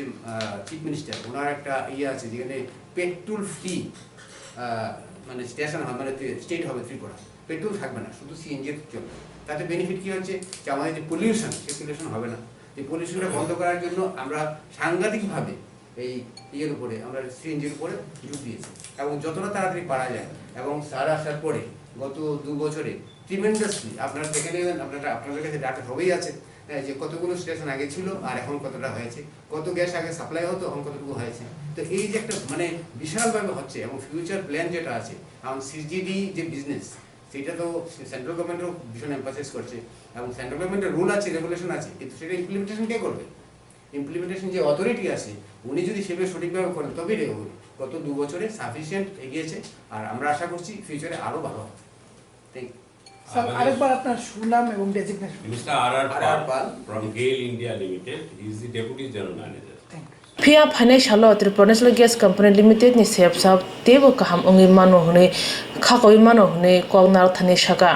চিফ মিনিস্টার, ওনার একটা আছে যেখানে পেট্রোল ফ্রি মানে স্টেশন হবে, মানে স্টেট হবে ত্রিপুরা, পেট্রোল থাকবে না, শুধু সিএনজির চলবে। তাতে বেনিফিট কী হচ্ছে যে আমাদের যে পলিউশন, সেই পলিউশন হবে না। এই পলিউশনটা বন্ধ করার জন্য আমরা সাংঘাতিকভাবে এই ইয়ের উপরে, আমরা সিএনজির উপরে জোর দিয়েছি, এবং যতটা তাড়াতাড়ি পারা যায়। এবং স্যার আসার পরে গত 2 বছরে ট্রিমেন্ডাসলি আপনারা দেখে নেবেন, আপনাদের কাছে ডাটা সবই আছে যে কতগুলো স্টেশন আগে ছিল আর এখন কতটা হয়েছে, কত গ্যাস আগে সাপ্লাই হতো এখন কতটুকু হয়েছে। তো এই যে একটা মানে বিশালভাবে হচ্ছে, এবং ফিউচার প্ল্যান যেটা আছে, এখন সিজিডি যে বিজনেস, সেটা তো সেন্ট্রাল গভর্নমেন্টও ভীষণ এমফাসাইজ করছে, এবং সেন্ট্রাল গভর্নমেন্টের রুল আছে, রেগুলেশন আছে, কিন্তু সেটা ইমপ্লিমেন্টেশন কে করবে? ইমপ্লিমেন্টেশন যে অথরিটি আছে, উনি যদি সেভাবে সঠিকভাবে করেন তবেই রেগুল। গত 2 বছরে সাফিসিয়েন্ট এগিয়েছে, আর আমরা আশা করছি ফিউচারে আরও ভালো হবে। Thank you sir. আরেকবার আপনার সুনাম এবং designation. Mister R Pal from GAIL India Limited. He is the Deputy General Manager. Pia Phane Shalo Tripura National Gas Company Limited ni sep sab tebo kaham ongi mano hune khakoi mano hune kognar thani shaka.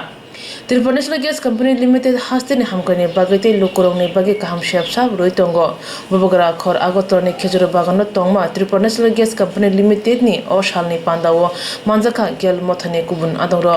Tripura National Gas Company Limited haste ni hamkani bagate lokorong ni bagi kaham sep sab roitongo bobogra khor agotor ni khejuro bagano tongma Tripura National Gas Company Limited ni o shalni pandawo manjaka gel mothani kubun adongro.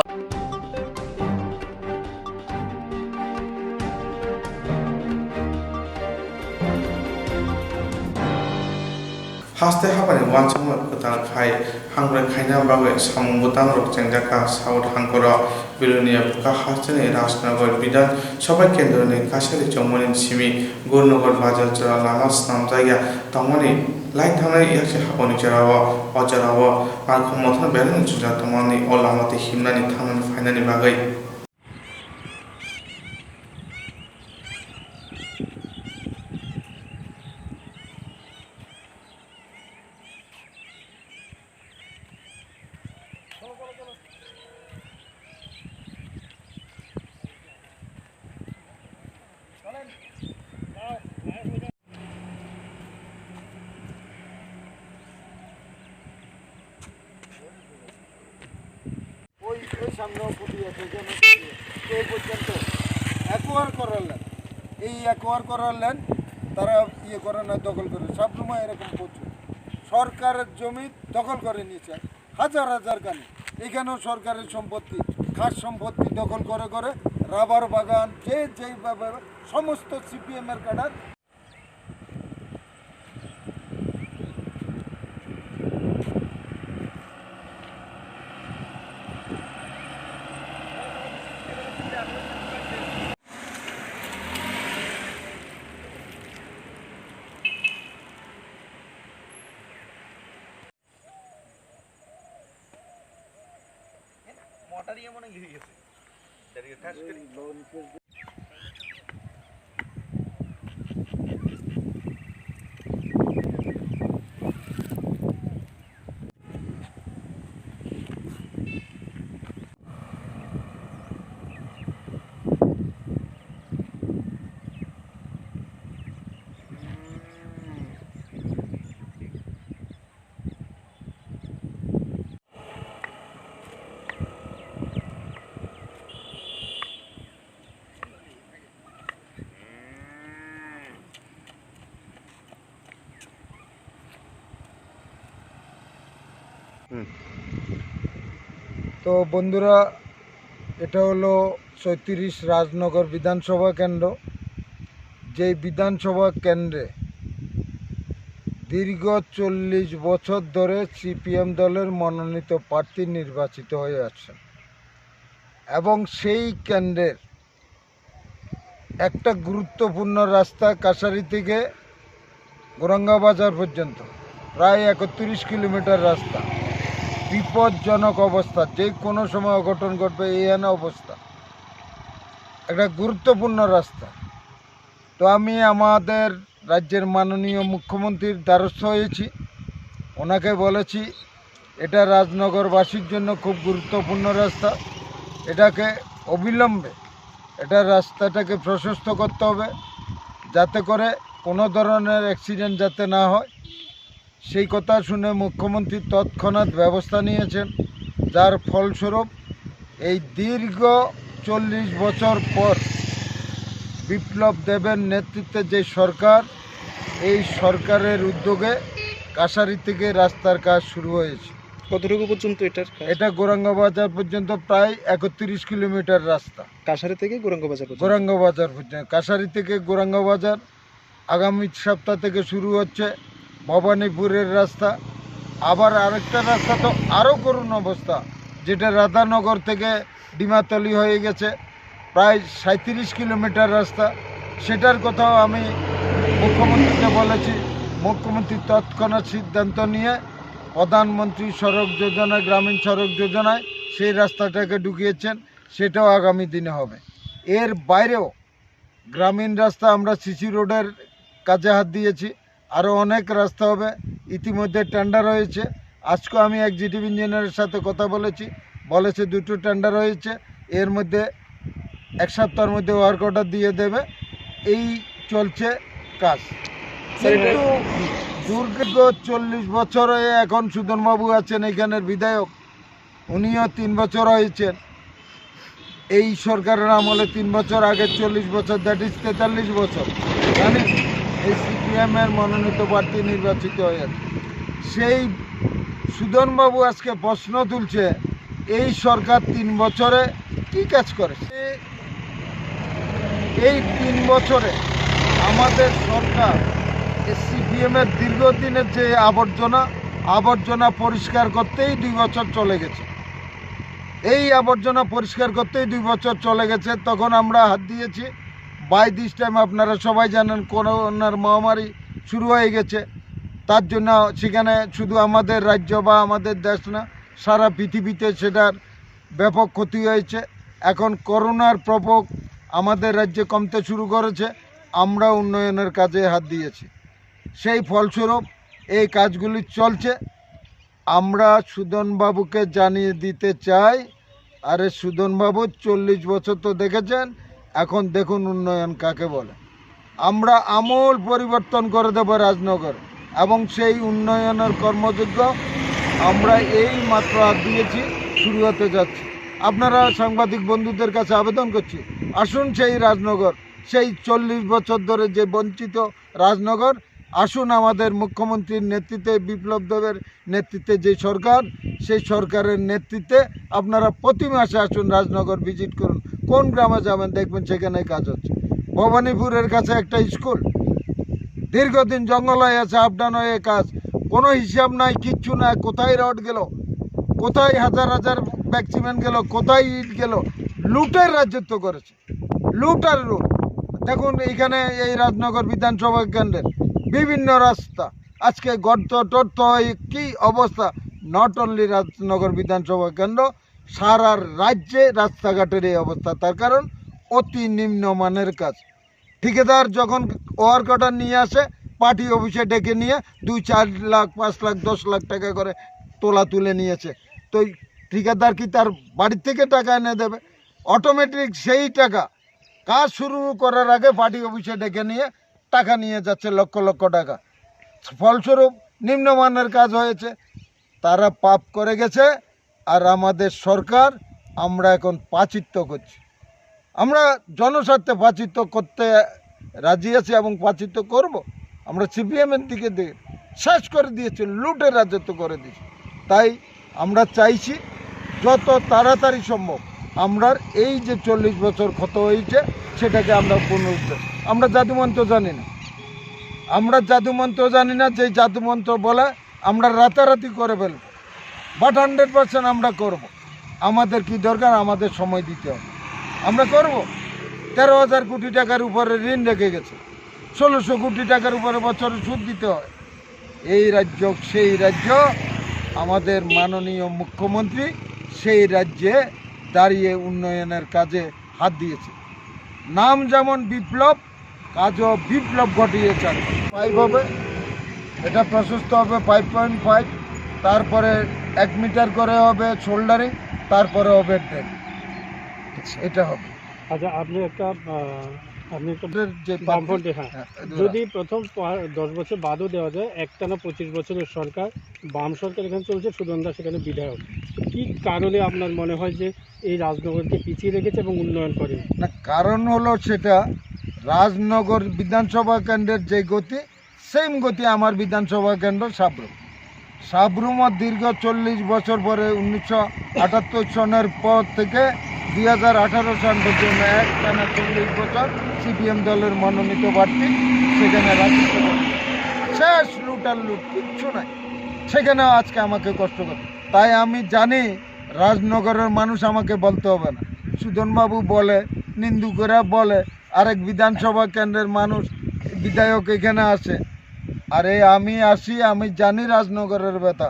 haste habani wansama kutang khai hangre khaina bagwe samung butang rok jengjaka saut hangkoro bilonia buka hasteni rajnagar bidan sabai kendro ni kasari chomoni simi gornagar bazar jara lama snam jaya tamani line থানায় ইয়াছে হাবনি চরাওয়া অচরাওয়া আর ক্ষমতা বেরেন চুজা তোমানি অলামাতে হিমনানি থানানি ফাইনানি বাগাই সামনেও ফুটি আছে, এই পর্যন্ত অ্যাকোয়ার করালেন, এই অ্যাকোয়ার করালেন তারা ইয়ে করে না, দখল করে। সবসময় এরকম প্রচুর সরকারের জমি দখল করে নিয়েছে, হাজার হাজার গানি। এখানেও সরকারের সম্পত্তি, খাস সম্পত্তি দখল করে করে রাবার বাগান যেইভাবে সমস্ত সিপিএমের ক্যাডার। তো বন্ধুরা, এটা হলো ৩৬ রাজনগর বিধানসভা কেন্দ্র। যেই বিধানসভা কেন্দ্রে দীর্ঘ ৪০ বছর ধরে সিপিএম দলের মনোনীত প্রার্থী নির্বাচিত হয়ে আছেন এবং সেই কেন্দ্রের একটা গুরুত্বপূর্ণ রাস্তা কাছারি থেকে গোরাঙ্গাবাজার পর্যন্ত প্রায় ৩১ কিলোমিটার রাস্তা বিপজ্জনক অবস্থা, যে কোনো সময় অঘটন ঘটবে এই অবস্থা, একটা গুরুত্বপূর্ণ রাস্তা। তো আমি আমাদের রাজ্যের মাননীয় মুখ্যমন্ত্রীর দ্বারস্থ হয়েছি, ওনাকে বলেছি এটা রাজনগরবাসীর জন্য খুব গুরুত্বপূর্ণ রাস্তা, এটাকে অবিলম্বে রাস্তাটাকে প্রশস্ত করতে হবে যাতে করে কোনো ধরনের অ্যাক্সিডেন্ট যাতে না হয়। সেই কথা শুনে মুখ্যমন্ত্রী তৎক্ষণাৎ ব্যবস্থা নিয়েছেন, যার ফলস্বরূপ এই দীর্ঘ ৪০ বছর পর বিপ্লব দেবের নেতৃত্বে যে সরকার, এই সরকারের উদ্যোগে কাছারি থেকে রাস্তার কাজ শুরু হয়েছে। কতটুকু পর্যন্ত এটা গোরাঙ্গাবাজার পর্যন্ত প্রায় ৩১ কিলোমিটার রাস্তা। কাছারি থেকে গোরাঙ্গাবাজার পর্যন্ত কাছারি থেকে গোরাঙ্গাবাজার আগামী সপ্তাহ থেকে শুরু হচ্ছে। ভবানীপুরের রাস্তা, আবার আরেকটা রাস্তা তো আরও করুণ অবস্থা, যেটা রাধানগর থেকে ডিমাতলি হয়ে গেছে, প্রায় ৩৭ কিলোমিটার রাস্তা। সেটার কথাও আমি মুখ্যমন্ত্রীকে বলেছি, মুখ্যমন্ত্রী তৎক্ষণাৎ সিদ্ধান্ত নিয়ে প্রধানমন্ত্রী সড়ক যোজনা, গ্রামীণ সড়ক যোজনায় সেই রাস্তাটাকে ঢুকিয়েছেন, সেটাও আগামী দিনে হবে। এর বাইরেও গ্রামীণ রাস্তা আমরা সিসি রোডের কাজে হাত দিয়েছি, আরও অনেক রাস্তা হবে, ইতিমধ্যে টেন্ডার হয়েছে। আজকে আমি এক্সিকিউটিভ ইঞ্জিনিয়ারের সাথে কথা বলেছে 2টো টেন্ডার হয়েছে, এর মধ্যে 1 সপ্তাহের মধ্যে ওয়ার্ক অর্ডার দিয়ে দেবে। এই চলছে কাজ। কিন্তু দীর্ঘ 40 বছর হয়ে এখন সুদনবাবু আছেন এখানের বিধায়ক, উনিও 3 বছর হয়েছেন। এই সরকারের আমলে 3 বছর আগে 40 বছর, দ্যাট ইজ 43 বছর জানি এই সিপিএমের মনোনীত প্রার্থী নির্বাচিত হয়েছে। সেই সুদনবাবু আজকে প্রশ্ন তুলছে এই সরকার 3 বছরে কি কাজ করেছে। এই 3 বছরে আমাদের সরকার সিপিএমের দীর্ঘদিনের যে আবর্জনা পরিষ্কার করতেই 2 বছর চলে গেছে। এই আবর্জনা পরিষ্কার করতেই 2 বছর চলে গেছে। তখন আমরা হাত দিয়েছি। বাই দিস টাইম আপনারা সবাই জানেন করোনার মহামারী শুরু হয়ে গেছে, তার জন্য সেখানে শুধু আমাদের রাজ্য বা আমাদের দেশ না, সারা পৃথিবীতে সেটার ব্যাপক ক্ষতি হয়েছে। এখন করোনার প্রকোপ আমাদের রাজ্যে কমতে শুরু করেছে, আমরা উন্নয়নের কাজে হাত দিয়েছি। সেই ফলস্বরূপ এই কাজগুলি চলছে। আমরা সুদনবাবুকে জানিয়ে দিতে চাই, আরে সুদনবাবু 40 বছর তো দেখেছেন, এখন দেখুন উন্নয়ন কাকে বলে। আমরা আমূল পরিবর্তন করে দেব রাজনগর, এবং সেই উন্নয়নের কর্মযোগ্য আমরা এই মাত্র হাত দিয়েছি, শুরু হতে যাচ্ছে। আপনারা সাংবাদিক বন্ধুদের কাছে আবেদন করছি, আসুন সেই রাজনগর, সেই 40 বছর ধরে যে বঞ্চিত রাজনগর আসুন আমাদের মুখ্যমন্ত্রীর নেতৃত্বে, বিপ্লব দেবের নেতৃত্বে যে সরকার, সেই সরকারের নেতৃত্বে আপনারা প্রতি মাসে আসুন, রাজনগর ভিজিট করুন। কোন গ্রামে যাবেন দেখবেন সেখানে কাজ হচ্ছে। ভবানীপুরের কাছে একটা স্কুল, দীর্ঘদিন জঙ্গল হয়ে আছে, আপডাউন হয়ে কাজ, কোনো হিসাব নাই, কিচ্ছু নাই। কোথায় রড গেল, কোথায় হাজার হাজার ব্যাগ সিমেন্ট গেল, কোথায় ইট গেল। লুটের রাজত্ব করেছে, লুট আর লুট। দেখুন এইখানে এই রাজনগর বিধানসভা কেন্দ্রের বিভিন্ন রাস্তা আজকে গর্ত টর্ত হয়ে কী অবস্থা। নট অনলি রাজনগর বিধানসভা কেন্দ্র, সারা রাজ্যে রাস্তাঘাটের এই অবস্থা। তার কারণ অতি নিম্নমানের কাজ। ঠিকাদার যখন ওয়ার্ক অর্ডার নিয়ে আসে, পার্টি অফিসে ডেকে নিয়ে 2-4 লাখ 5 লাখ 10 লাখ টাকা করে তোলা তুলে নিয়েছে। তো ঠিকাদার কি তার বাড়ির থেকে টাকা এনে দেবে? অটোমেটিক সেই টাকা কাজ শুরু করার আগে পার্টি অফিসে ডেকে নিয়ে টাকা নিয়ে যাচ্ছে, লক্ষ লক্ষ টাকা। ফলস্বরূপ নিম্নমানের কাজ হয়েছে। তারা পাপ করে গেছে। আর আমাদের সরকার, আমরা এখন পাচিত্য করছি। আমরা জনস্বার্থে পাচিত্য করতে রাজি আছি এবং পাচিত্য করব। আমরা সিপিএমের দিকে শেষ করে দিয়েছি, লুটের রাজত্ব করে দিয়েছি। তাই আমরা চাইছি যত তাড়াতাড়ি সম্ভব আমরা এই যে 40 বছর ক্ষত হয়েছে সেটাকে আমরা পুনরুদ্ধার। আমরা জাদুমন্ত্র জানি না, আমরা জাদুমন্ত্র জানি না। যে জাদুমন্ত্র বলে আমরা রাতারাতি করে ফেলব, বাট 100% আমরা করব। আমাদের কি দরকার? আমাদের সময় দিতে হবে, আমরা করব। 13,000 কোটি টাকার উপরে ঋণ রেখে গেছে, 1600 কোটি টাকার উপরে বছরে সুদ দিতে হয়। এই রাজ্য সেই রাজ্য, আমাদের মাননীয় মুখ্যমন্ত্রী সেই রাজ্যে দাঁড়িয়ে উন্নয়নের কাজে হাত দিয়েছে। নাম যেমন বিপ্লব, কাজও বিপ্লব ঘটিয়েছেন। 5 হবে, এটা প্রশস্ত হবে 5.5, তারপরে 1 মিটার করে হবে শোল্ডারিং, তারপরে হবে ড্রেন। এটা হবে। আচ্ছা, আপনি একটা যে বামফ্রন্টে, হ্যাঁ, যদি প্রথম 10 বছর বাদও দেওয়া যায়, একটানা 25 বছরের সরকার, বাম সরকার এখানে চলছে, সুদন্দা সেখানে বিধায়ক, কি কারণে আপনার মনে হয় যে এই রাজনগরকে পিছিয়ে রেখেছে এবং উন্নয়ন করে না? কারণ হলো সেটা রাজনগর বিধানসভা কেন্দ্রের যে গতি, সেম গতি আমার বিধানসভা কেন্দ্র সাবরুমও দীর্ঘ 40 বছর পরে 1978 সনের পর থেকে 2018 সন পর্যন্ত একটানা 40 বছর সিপিএম দলের মনোনীত প্রার্থী সেখানে রাজত্ব করে। শেষ লুট আর লুট, কিচ্ছু নাই সেখানেও। আজকে আমাকে কষ্ট করে, তাই আমি জানি রাজনগরের মানুষ আমাকে বলতে হবে না। সুদনবাবু বলে, নিন্দু করে বলে, আরেক বিধানসভা কেন্দ্রের মানুষ বিধায়ক এখানে আসে। আরে আমি আসি, আমি জানি রাজনগরের ব্যথা।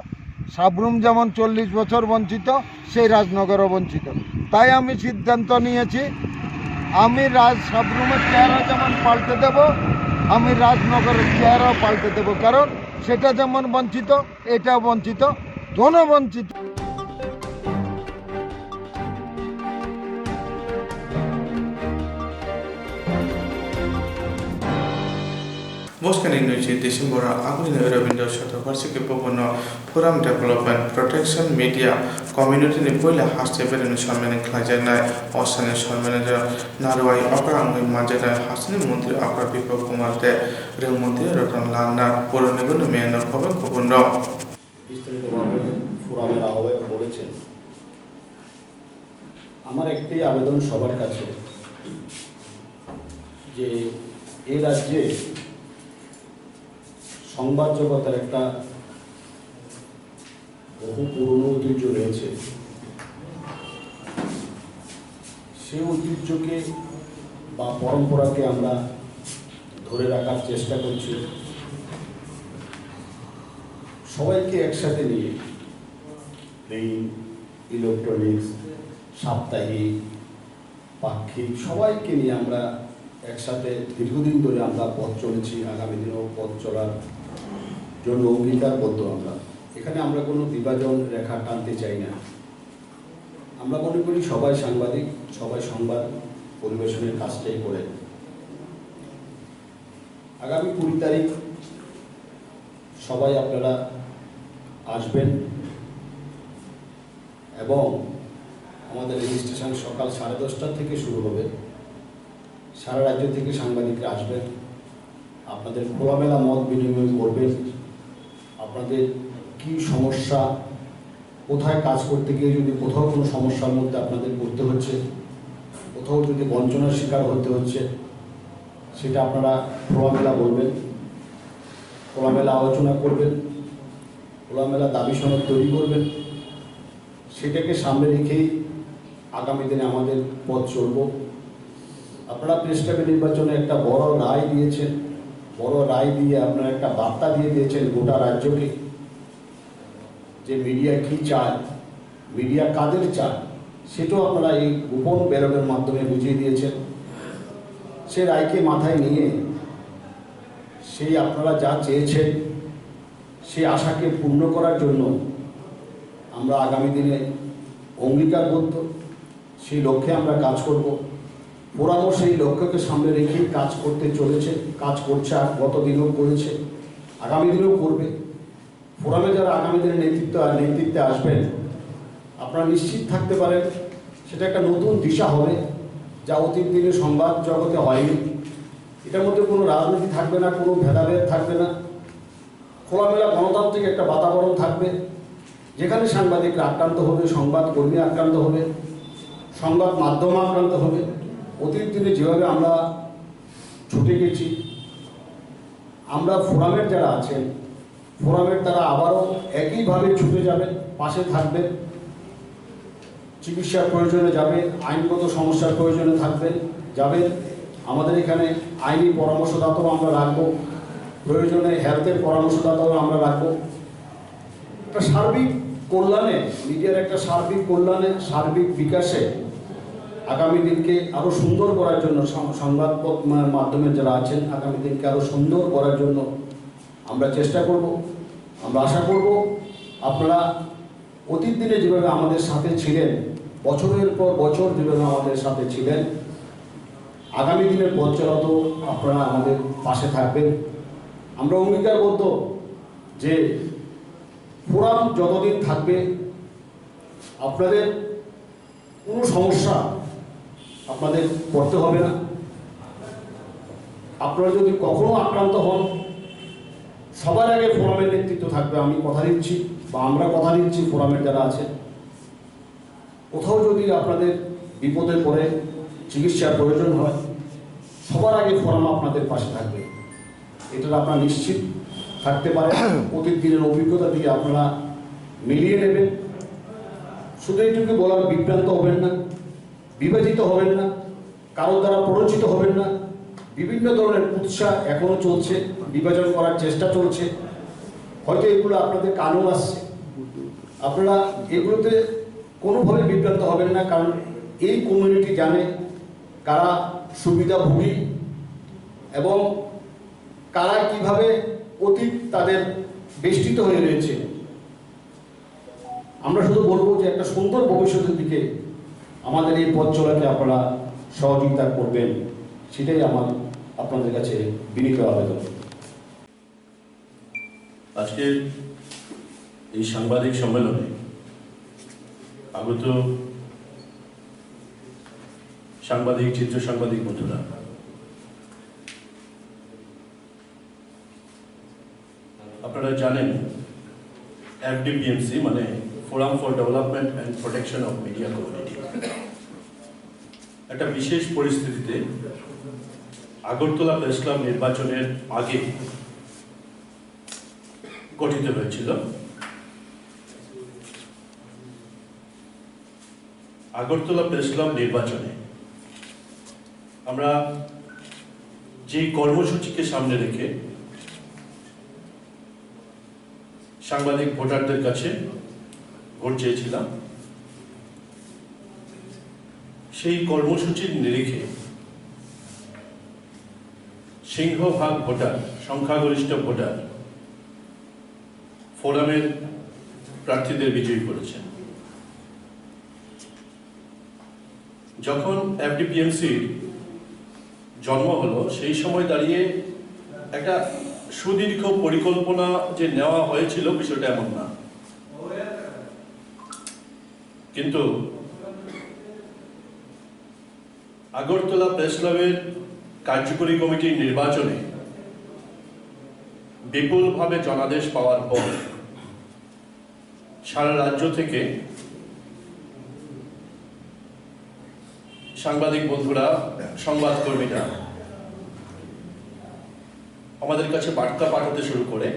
সাবরুম যেমন 40 বছর বঞ্চিত, সেই রাজনগরও বঞ্চিত। তাই আমি সিদ্ধান্ত নিয়েছি, আমি সাবরুমের চেহারা যেমন পাল্টে দেব, আমি রাজনগরের চেহারাও পাল্টে দেব। কারণ সেটা যেমন বঞ্চিত, এটাও বঞ্চিত, দোনো বঞ্চিত। Boskani Nuji Disimbora Agni Ravinder Shatavarshiki Popono Forum Development Protection Media Community ni Poila Hastever in Shamani Klajana Osane Shamanaja Narwai Akrang Majada Hasani Mundri Akra Pipo Kumarte Real Mundri Rotan Lana Poronegun Mena Popo Popono ফোরামের আহ্বায়ক বলেছেন, আমার একটি আবেদন সবার কাছে যে এই রাজ্যে সংবাদ জগতের একটা বহু পুরনো ঐতিহ্য রয়েছে। সেই ঐতিহ্যকে বা পরম্পরাকে আমরা ধরে রাখার চেষ্টা করছি, সবাইকে একসাথে নিয়ে। প্রিন্ট, ইলেকট্রনিক্স, সাপ্তাহিক, পাক্ষিক সবাইকে নিয়ে আমরা একসাথে দীর্ঘদিন ধরে আমরা পথ চলেছি। আগামী দিনেও পথ চলার জন্য অঙ্গীকারবদ্ধ আমরা। এখানে আমরা কোনো বিভাজন রেখা টানতে চাই না। আমরা মনে করি সবাই সাংবাদিক, সবাই সংবাদ পরিবেশনের কাজটাই করে। আগামী 20 তারিখ সবাই আপনারা আসবেন এবং আমাদের রেজিস্ট্রেশন সকাল 10:30 থেকে শুরু হবে। সারা রাজ্য থেকে সাংবাদিকরা আসবেন আপনাদের খোলামেলা মত বিনিময় করবেন। আপনাদের কি সমস্যা, কোথায় কাজ করতে গিয়ে যদি কোথাও কোনো সমস্যার মধ্যে আপনাদের পড়তে হচ্ছে, কোথাও যদি বঞ্চনার শিকার হতে হচ্ছে, সেটা আপনারা খোলামেলা বলবেন, খোলামেলা আলোচনা করবেন, খোলামেলা দাবি সনদ তৈরি করবেন। সেটাকে সামনে রেখেই আগামী দিনে আমাদের পথ চলব। আপনারা প্রেস ক্লাব নির্বাচনে একটা বড় রায় দিয়েছেন, বড় রায় দিয়ে আপনারা একটা বার্তা দিয়ে দিয়েছেন গোটা রাজ্যকে যে মিডিয়া কী চায়, মিডিয়া কাদের চায়, সেটাও আপনারা এই গোপন ব্যালটের মাধ্যমে বুঝিয়ে দিয়েছেন। সে রায়কে মাথায় নিয়ে সেই আপনারা যা চেয়েছেন সেই আশাকে পূর্ণ করার জন্য আমরা আগামী দিনে অঙ্গীকারবদ্ধ, সেই লক্ষ্যে আমরা কাজ করব। ফোরামও সেই লক্ষ্যকে সামনে রেখেই কাজ করতে চলেছে, কাজ করছে, আর গত দিনেও করেছে, আগামী দিনেও করবে। ফোরামে যারা আগামী দিনে নেতৃত্বে আসবেন, আপনারা নিশ্চিত থাকতে পারেন সেটা একটা নতুন দিশা হবে, যা অতীত দিনে সংবাদ জগতে হয়নি। এটার মধ্যে কোনো রাজনীতি থাকবে না, কোনো ভেদাভেদ থাকবে না, খোলামেলা গণতান্ত্রিক একটা বাতাবরণ থাকবে, যেখানে সাংবাদিকরা আক্রান্ত হবে, সংবাদ কর্মী আক্রান্ত হবে, সংবাদ মাধ্যম আক্রান্ত হবে। অতীত দিনে যেভাবে আমরা ছুটে গেছি, আমরা ফোরামের যারা আছেন, ফোরামের তারা আবারও একইভাবে ছুটে যাবেন, পাশে থাকবেন, চিকিৎসার প্রয়োজনে যাবে, আইনগত সমস্যার প্রয়োজনে থাকবেন, যাবেন। আমাদের এখানে আইনি পরামর্শদাতাও আমরা রাখবো, প্রয়োজনে হেলথের পরামর্শদাতাও আমরা রাখবো। একটা সার্বিক কল্যাণে, মিডিয়ার একটা সার্বিক কল্যাণে, সার্বিক বিকাশে আগামী দিনকে আরও সুন্দর করার জন্য, সংবাদ মাধ্যমে যারা আছেন, আগামী দিনকে আরও সুন্দর করার জন্য আমরা চেষ্টা করব। আমরা আশা করব আপনারা অতীত দিনে যেভাবে আমাদের সাথে ছিলেন, বছরের পর বছর যেভাবে আমাদের সাথে ছিলেন, আগামী দিনের পথ চলাতেও আপনারা আমাদের পাশে থাকবেন। আমরা অঙ্গীকারবদ্ধ যে ফোরাম যতদিন থাকবে আপনাদের কোনো সমস্যা আপনাদের পড়তে হবে না। আপনারা যদি কখনো আক্রান্ত হন, সবার আগে ফোরামের নেতৃত্ব থাকবে, আমি কথা দিচ্ছি, বা আমরা কথা দিচ্ছি ফোরামের যারা আছে। কোথাও যদি আপনাদের বিপদে পড়ে চিকিৎসার প্রয়োজন হয়, সবার আগে ফোরাম আপনাদের পাশে থাকবে, এটা আপনারা নিশ্চিত থাকতে পারেন। অতীত দিনের অভিজ্ঞতা দিয়ে আপনারা মিলিয়ে নেবেন। শুধু এইটুকু বলার, বিভ্রান্ত হবেন না, বিভাজিত হবেন না, কারো দ্বারা প্ররোচিত হবেন না। বিভিন্ন ধরনের উৎসাহ এখনও চলছে, বিভাজন করার চেষ্টা চলছে, হয়তো এগুলো আপনাদের কানও আসছে। আপনারা এগুলোতে কোনোভাবে বিভ্রান্ত হবেন না, কারণ এই কমিউনিটি জানে কারা সুবিধাভোগী এবং কারা কিভাবে অতীত তাদের বেষ্টিত হয়ে রয়েছে। আমরা শুধু বলবো যে একটা সুন্দর ভবিষ্যতের দিকে আমাদের এই পথ চলাকে আপনারা সহযোগিতা করবেন, সেটাই আমার আপনাদের কাছে বিনীত আবেদন। আজকের এই সাংবাদিক সম্মেলনে আগত সাংবাদিক, চিত্র সাংবাদিক বন্ধুরা, আপনারা জানেন FDPMC মানে forum for development and protection of media community একটা বিশেষ পরিস্থিতিতে আগরতলা প্রেস ক্লাব নির্বাচনের আগে গঠিত হয়েছিল। আগরতলা প্রেস ক্লাব নির্বাচনে আমরা যে কর্মসূচিকে সামনে রেখে সাংবাদিক ভোটারদের কাছে ভোট চেয়েছিলাম, সেই কর্মসূচির নিরিখে সিংহভাগ ভোটার, সংখ্যাগরিষ্ঠ ভোটার ফোরামের প্রার্থীদের বিজয়ী করেছেন। যখন FDPMCর জন্ম হলো, সেই সময় দাঁড়িয়ে একটা সুদীর্ঘ পরিকল্পনা যে নেওয়া হয়েছিল বিষয়টা এমন না, কিন্তু আগরতলা প্রেস ক্লাবের কার্যকরী কমিটির নির্বাচনে বিপুলভাবে জনাদেশ পাওয়ার পর সারা রাজ্য থেকে সাংবাদিক বন্ধুরা, সংবাদকর্মীরা আমাদের কাছে বার্তা পাঠাতে শুরু করে।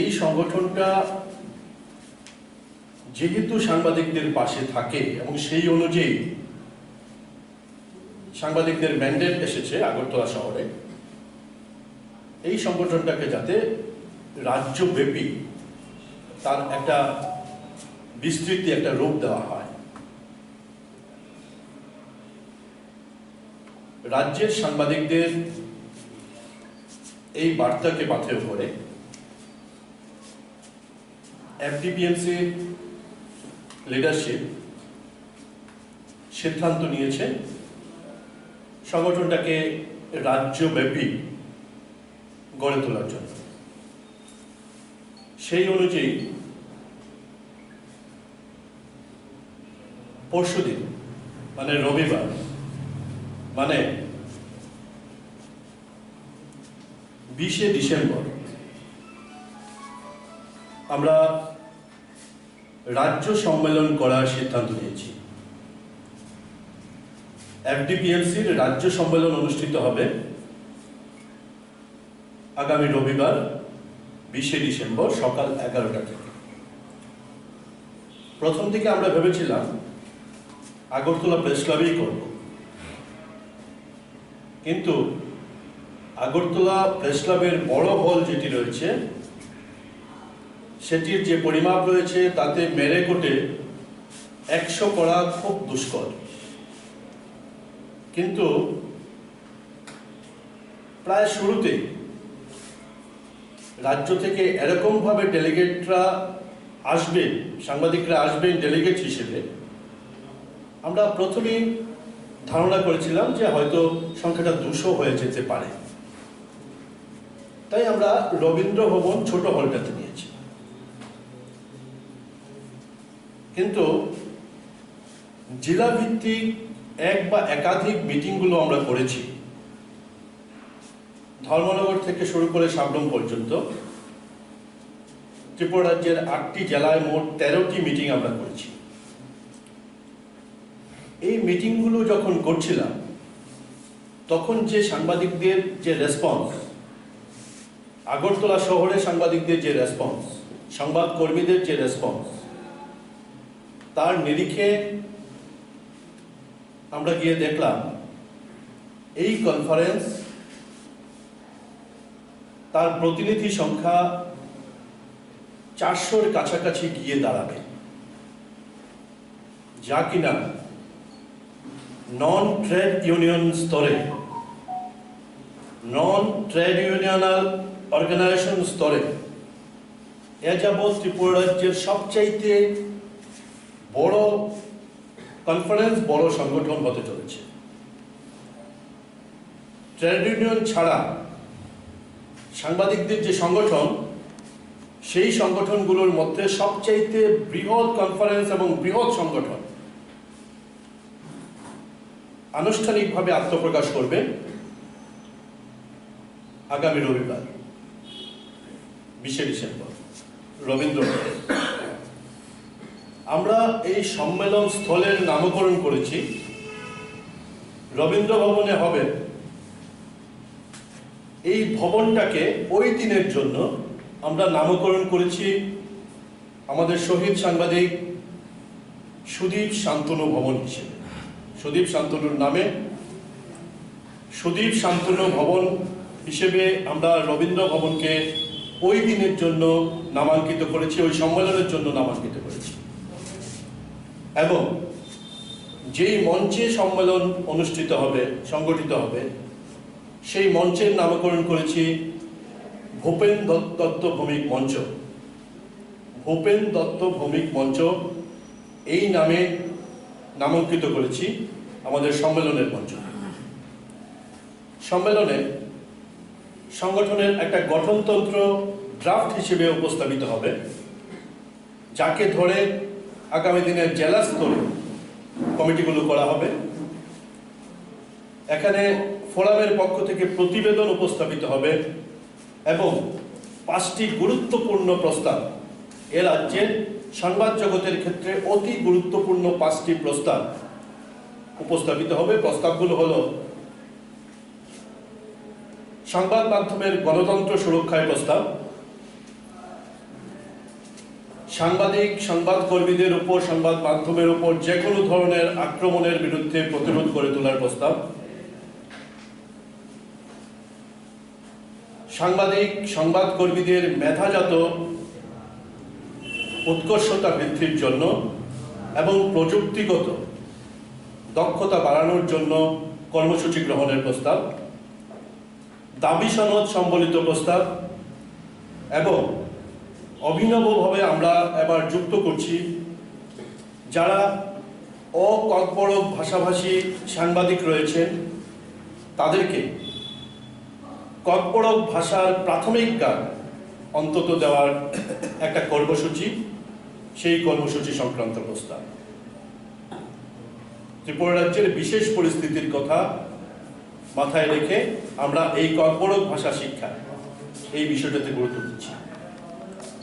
এই সংগঠনটা যেহেতু সাংবাদিকদের পাশে থাকে এবং সেই অনুযায়ী সাংবাদিকদের ম্যান্ডেট এসেছে আগরতলা শহরে, এই সংগঠনটাকে যাতে রাজ্যব্যাপী তার একটা বিস্তৃতি, একটা রূপ দেওয়া হয়। রাজ্যের সাংবাদিকদের এই বার্তাকে পাথেয় করে এফডিপিএমসি লিডারশিপ সিদ্ধান্ত নিয়েছে সংগঠনটাকে রাজ্যব্যাপী গড়ে তোলার জন্য। সেই অনুযায়ী পরশুদিন মানে রবিবার, মানে 20শে ডিসেম্বর আমরা রাজ্য সম্মেলন করার সিদ্ধান্ত নিয়েছি। এফডিপিএমসির রাজ্য সম্মেলন অনুষ্ঠিত হবে আগামী রবিবার 20শে ডিসেম্বর সকাল 11টা থেকে। প্রথম দিকে আমরা ভেবেছিলাম আগরতলা প্রেস ক্লাবেই করব, কিন্তু আগরতলা প্রেস ক্লাবের বড় হল যেটি রয়েছে সেটির যে পরিমাপ রয়েছে তাতে মেরে কোটে 100 করা খুব দুষ্কর। কিন্তু প্রায় শুরুতেই রাজ্য থেকে এরকম ভাবে ডেলিগেটরা আসবে, সাংবাদিকরা আসবেন ডেলিগেট হিসেবে, আমরা প্রথমেই ধারণা করেছিলাম যে হয়তো সংখ্যাটা 200 হয়ে যেতে পারে। তাই আমরা রবীন্দ্র ভবন ছোট হলটাতে নিয়েছি। কিন্তু জেলা ভিত্তিক এক বা একাধিক মিটিংগুলো আমরা করেছি, ধর্মনগর থেকে শুরু করে সাবরুম পর্যন্ত ত্রিপুরা রাজ্যের 8টি জেলায় মোট 13টি মিটিং আমরা করেছি। এই মিটিংগুলো যখন করছিলাম তখন যে সাংবাদিকদের যে রেসপন্স, আগরতলা শহরে সাংবাদিকদের যে রেসপন্স, সংবাদ কর্মীদের যে রেসপন্স, তার নিরিখে আমরা গিয়ে দেখলাম এই কনফারেন্স তার প্রতিনিধি সংখ্যা 400-র কাছাকাছি গিয়ে দাঁড়াবে, যা কিনা নন ট্রেড ইউনিয়ন স্তরে, নন ট্রেড ইউনিয়নাল অর্গানাইজেশন স্তরে এ যাবৎ ত্রিপুরা রাজ্যের সবচাইতে বড় কনফারেন্স, বড় সংগঠন হতে চলেছে। ট্রেড ইউনিয়ন ছাড়া সাংবাদিকদের যে সংগঠন, সেই সংগঠনগুলোর মধ্যে সবচাইতে বৃহৎ কনফারেন্স এবং বৃহৎ সংগঠন আনুষ্ঠানিকভাবে আত্মপ্রকাশ করবে আগামী রবিবার 20শে ডিসেম্বর রবীন্দ্র ভবনে। আমরা এই সম্মেলন স্থলের নামকরণ করেছি রবীন্দ্র ভবনে হবে। এই ভবনটাকে ওই দিনের জন্য আমরা নামকরণ করেছি আমাদের শহীদ সাংবাদিক সুদীপ শান্তনু ভবন হিসেবে। সুদীপ শান্তনুর নামে সুদীপ শান্তনু ভবন হিসেবে আমরা রবীন্দ্র ভবনকে ওই দিনের জন্য নামাঙ্কিত করেছি, ওই সম্মেলনের জন্য নামাঙ্কিত করেছি। এবং যেই মঞ্চে সম্মেলন অনুষ্ঠিত হবে, সংগঠিত হবে, সেই মঞ্চের নামকরণ করেছি ভূপেন দত্ত ভৌমিক মঞ্চ। ভূপেন দত্ত ভৌমিক মঞ্চ এই নামে নামাঙ্কিত করেছি আমাদের সম্মেলনের মঞ্চ। সম্মেলনে সংগঠনের একটা গঠনতন্ত্র ড্রাফট হিসেবে উপস্থাপিত হবে, যাকে ধরে আগামী দিনের জেলা স্তরে কমিটিগুলো করা হবে। এখানে ফোরামের পক্ষ থেকে প্রতিবেদন উপস্থাপিত হবে এবং 5টি গুরুত্বপূর্ণ প্রস্তাব এ রাজ্যের সংবাদ জগতের ক্ষেত্রে অতি গুরুত্বপূর্ণ 5টি প্রস্তাব উপস্থাপিত হবে। প্রস্তাবগুলো হলো সংবাদ মাধ্যমের গণতন্ত্র সুরক্ষায় প্রস্তাব, সাংবাদিক সংবাদকর্মীদের উপর সংবাদ মাধ্যমের উপর যে কোনো ধরনের আক্রমণের বিরুদ্ধে প্রতিরোধ গড়ে তোলার প্রস্তাব, সাংবাদিক সংবাদকর্মীদের মেধাজাত উৎকর্ষতা বৃদ্ধির জন্য এবং প্রযুক্তিগত দক্ষতা বাড়ানোর জন্য কর্মসূচি গ্রহণের প্রস্তাব, দাবি সনদ সম্বলিত প্রস্তাব এবং অভিনবভাবে আমরা এবার যুক্ত করছি যারা অকর্পোরেট ভাষাভাষী সাংবাদিক রয়েছেন তাদেরকে কর্পোরেট ভাষার প্রাথমিক জ্ঞান অন্তত দেওয়ার একটা কর্মসূচি, সেই কর্মসূচি সংক্রান্ত প্রস্তাব। ত্রিপুরা রাজ্যের বিশেষ পরিস্থিতির কথা মাথায় রেখে আমরা এই কর্পোরেট ভাষা শিক্ষা এই বিষয়টাতে গুরুত্ব দিচ্ছি।